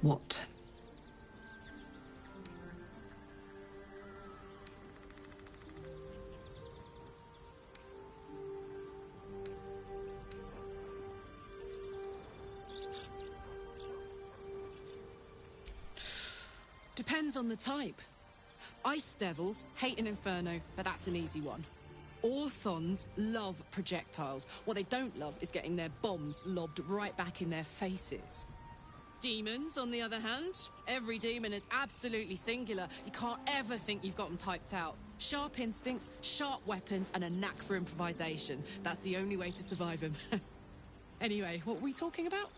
What? Depends on the type. Ice devils hate an inferno, but that's an easy one. Orthons love projectiles. What they don't love is getting their bombs lobbed right back in their faces. Demons, on the other hand, every demon is absolutely singular. You can't ever think you've got them typed out. Sharp instincts, sharp weapons, and a knack for improvisation. That's the only way to survive them. Anyway, what were we talking about?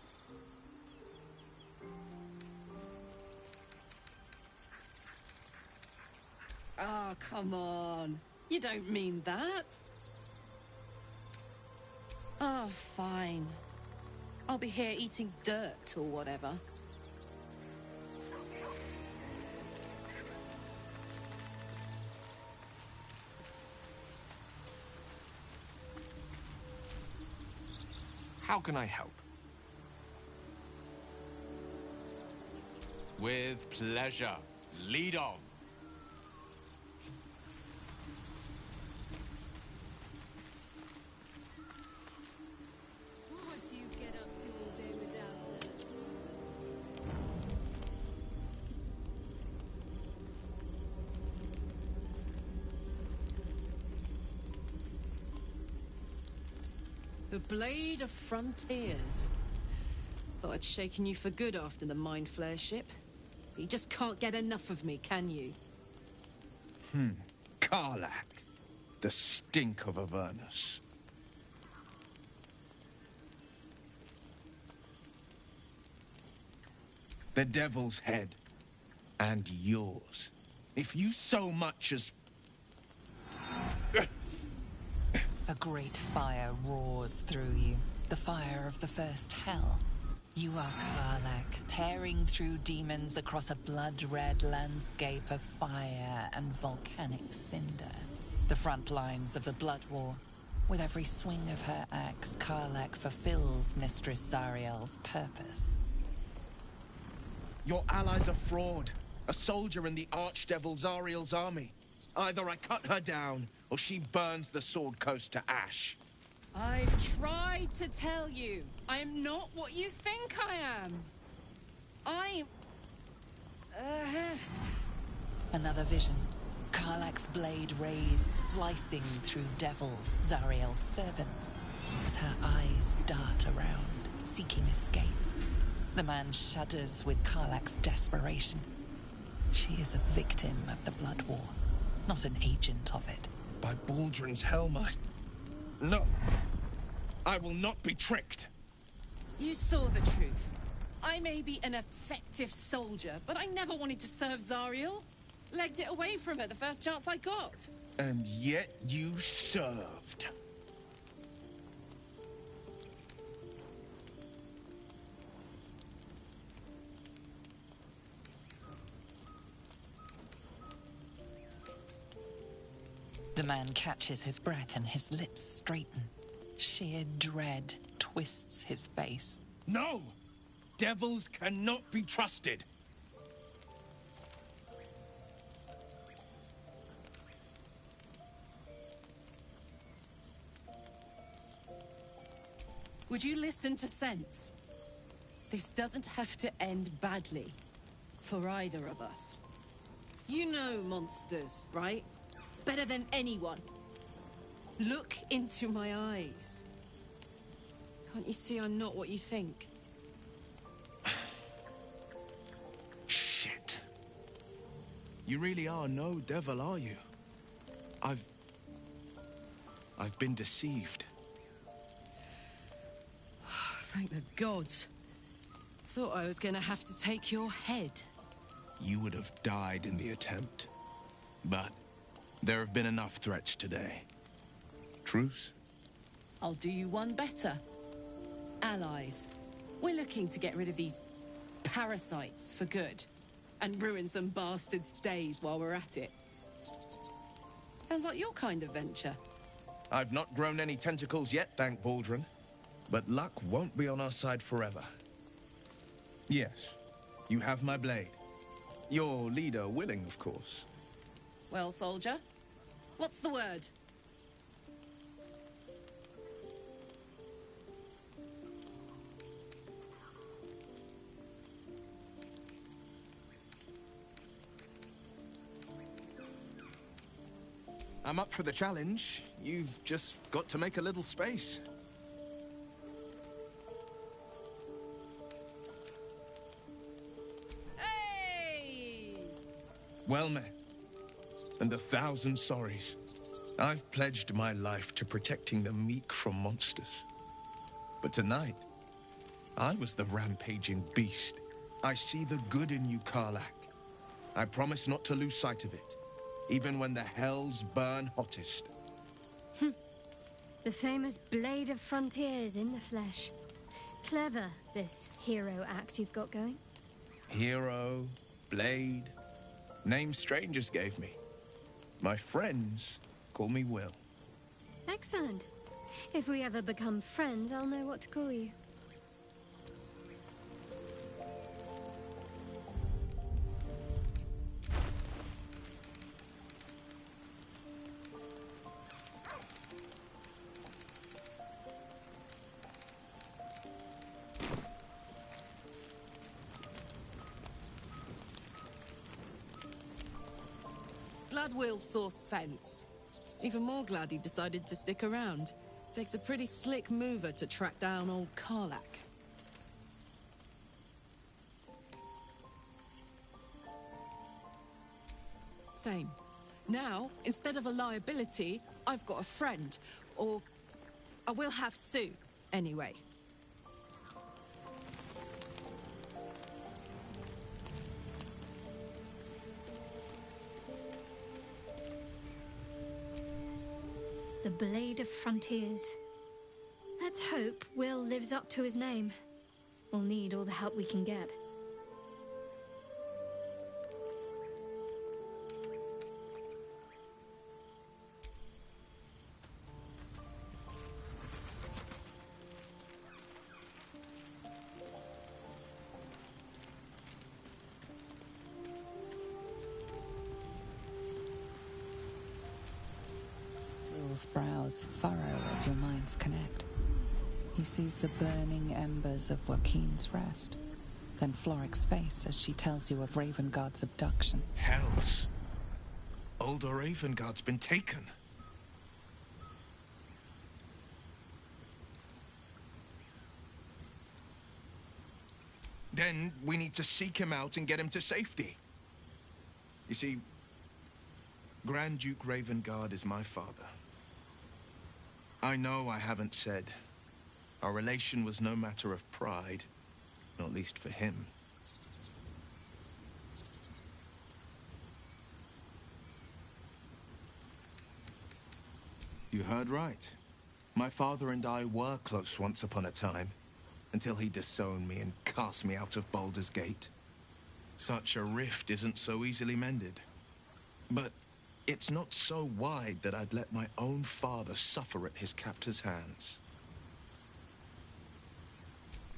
Oh, come on. You don't mean that. Oh, fine. I'll be here eating dirt or whatever. How can I help? With pleasure. Lead on. What do you get up to all day without us? The Blade of Frontiers. Thought I'd shaken you for good after the Mind Flare ship. You just can't get enough of me, can you? Karlak. The stink of Avernus. The Devil's Head. And yours. If you so much as... A great fire roars through you. The fire of the first hell. You are Karlak, tearing through demons across a blood-red landscape of fire and volcanic cinder. The front lines of the Blood War. With every swing of her axe, Karlak fulfills Mistress Zariel's purpose. Your ally's a fraud. A soldier in the Archdevil Zariel's army. Either I cut her down, or she burns the Sword Coast to ash. I've tried to tell you. I am not what you think I am. I'm... Another vision. Karlak's blade raised, slicing through devils, Zariel's servants, as her eyes dart around, seeking escape. The man shudders with Karlak's desperation. She is a victim of the Blood War, not an agent of it. By Baldrin's helm, No! I will not be tricked! You saw the truth. I may be an effective soldier, but I never wanted to serve Zariel. Legged it away from her the first chance I got. And yet you served. The man catches his breath and his lips straighten. Sheer dread twists his face. No! Devils cannot be trusted! Would you listen to sense? This doesn't have to end badly. For either of us. You know monsters, right? Better than anyone. Look into my eyes. Can't you see I'm not what you think? Shit. You really are no devil, are you? I've been deceived. Thank the gods. Thought I was gonna have to take your head. You would have died in the attempt. But there have been enough threats today. Truce? I'll do you one better. Allies. We're looking to get rid of these parasites for good. And ruin some bastards' days while we're at it. Sounds like your kind of venture. I've not grown any tentacles yet, thank Baldrin. But luck won't be on our side forever. Yes, you have my blade. Your leader willing, of course. Well, soldier, what's the word? I'm up for the challenge. You've just got to make a little space. Hey! Well met. And 1,000 sorries. I've pledged my life to protecting the meek from monsters. But tonight, I was the rampaging beast. I see the good in you, Karlach. I promise not to lose sight of it, even when the hells burn hottest. The famous Blade of Frontiers in the flesh. Clever, this hero act you've got going. Hero, Blade, names strangers gave me. My friends call me Will. Excellent. If we ever become friends, I'll know what to call you. Glad Will saw sense. Even more glad he decided to stick around. Takes a pretty slick mover to track down old Karlach. Same. Now, instead of a liability, I've got a friend. Or I will have Sue, anyway. The Blade of Frontiers. Let's hope Will lives up to his name. We'll need all the help we can get. Will's brows furrow as your minds connect. He sees the burning embers of Joaquin's rest, then Floric's face as she tells you of Ravengard's abduction. Hells. Old Ravengard's been taken. Then we need to seek him out and get him to safety. You see, Grand Duke Ravengard is my father. I know I haven't said. Our relation was no matter of pride, not least for him. You heard right. My father and I were close once upon a time, until he disowned me and cast me out of Baldur's Gate. Such a rift isn't so easily mended. But it's not so wide that I'd let my own father suffer at his captor's hands.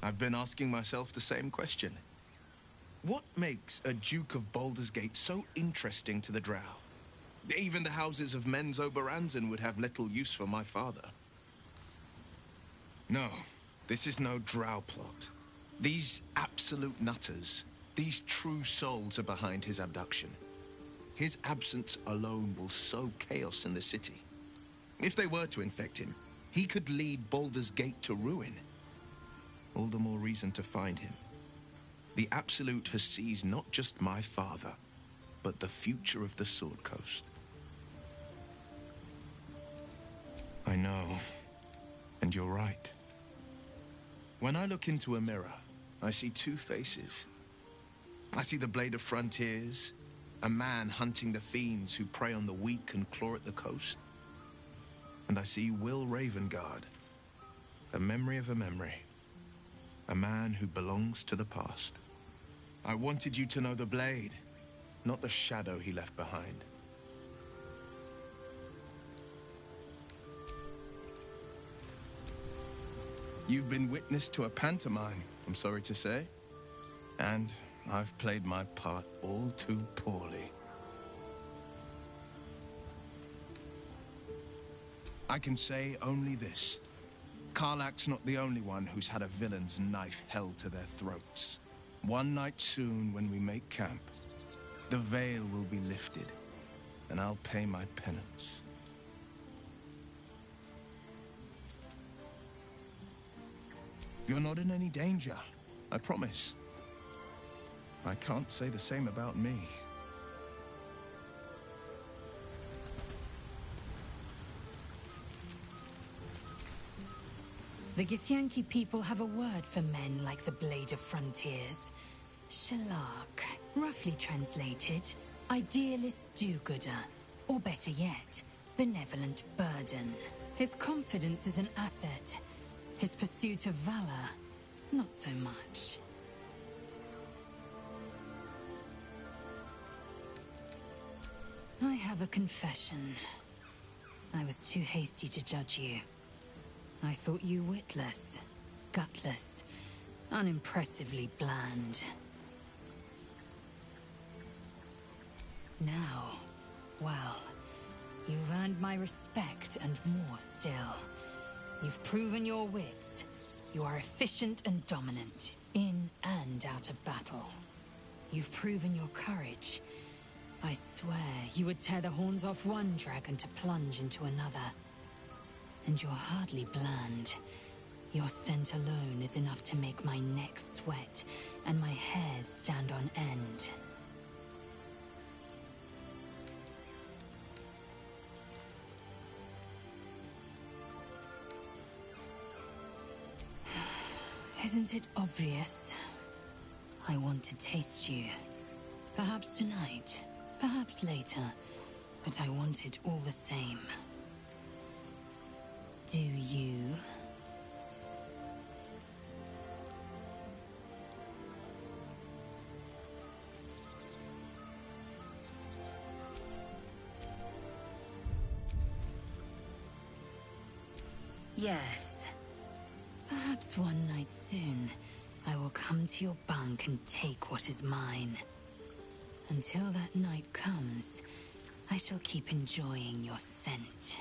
I've been asking myself the same question. What makes a Duke of Baldur's Gate so interesting to the Drow? Even the houses of Men's Oberanzen would have little use for my father. No, this is no Drow plot. These absolute nutters, these true souls are behind his abduction. His absence alone will sow chaos in the city. If they were to infect him, he could lead Baldur's Gate to ruin. All the more reason to find him. The Absolute has seized not just my father, but the future of the Sword Coast. I know, and you're right. When I look into a mirror, I see two faces. I see the Blade of Frontiers, a man hunting the fiends who prey on the weak and claw at the coast. And I see Will Ravengard, a memory of a memory, a man who belongs to the past. I wanted you to know the Blade, not the shadow he left behind. You've been witness to a pantomime, I'm sorry to say. And I've played my part all too poorly. I can say only this. Karlach's not the only one who's had a villain's knife held to their throats. One night soon, when we make camp, the veil will be lifted, and I'll pay my penance. You're not in any danger, I promise. I can't say the same about me. The Githyanki people have a word for men like the Blade of Frontiers. Shalak, roughly translated, idealist do-gooder, or better yet, benevolent burden. His confidence is an asset. His pursuit of valor, not so much. I have a confession. I was too hasty to judge you. I thought you witless, gutless, unimpressively bland. Now, well, you've earned my respect and more still. You've proven your wits. You are efficient and dominant, in and out of battle. You've proven your courage. I swear you would tear the horns off one dragon to plunge into another. And you're hardly bland. Your scent alone is enough to make my neck sweat and my hairs stand on end. Isn't it obvious? I want to taste you. Perhaps tonight, perhaps later, but I want it all the same. Do you? Yes. Perhaps one night soon, I will come to your bunk and take what is mine. Until that night comes, I shall keep enjoying your scent.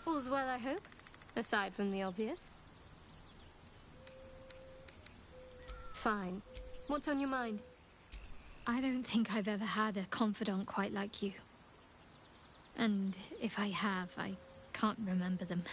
All's well, I hope, aside from the obvious. Fine. What's on your mind? I don't think I've ever had a confidant quite like you. And if I have, I can't remember them.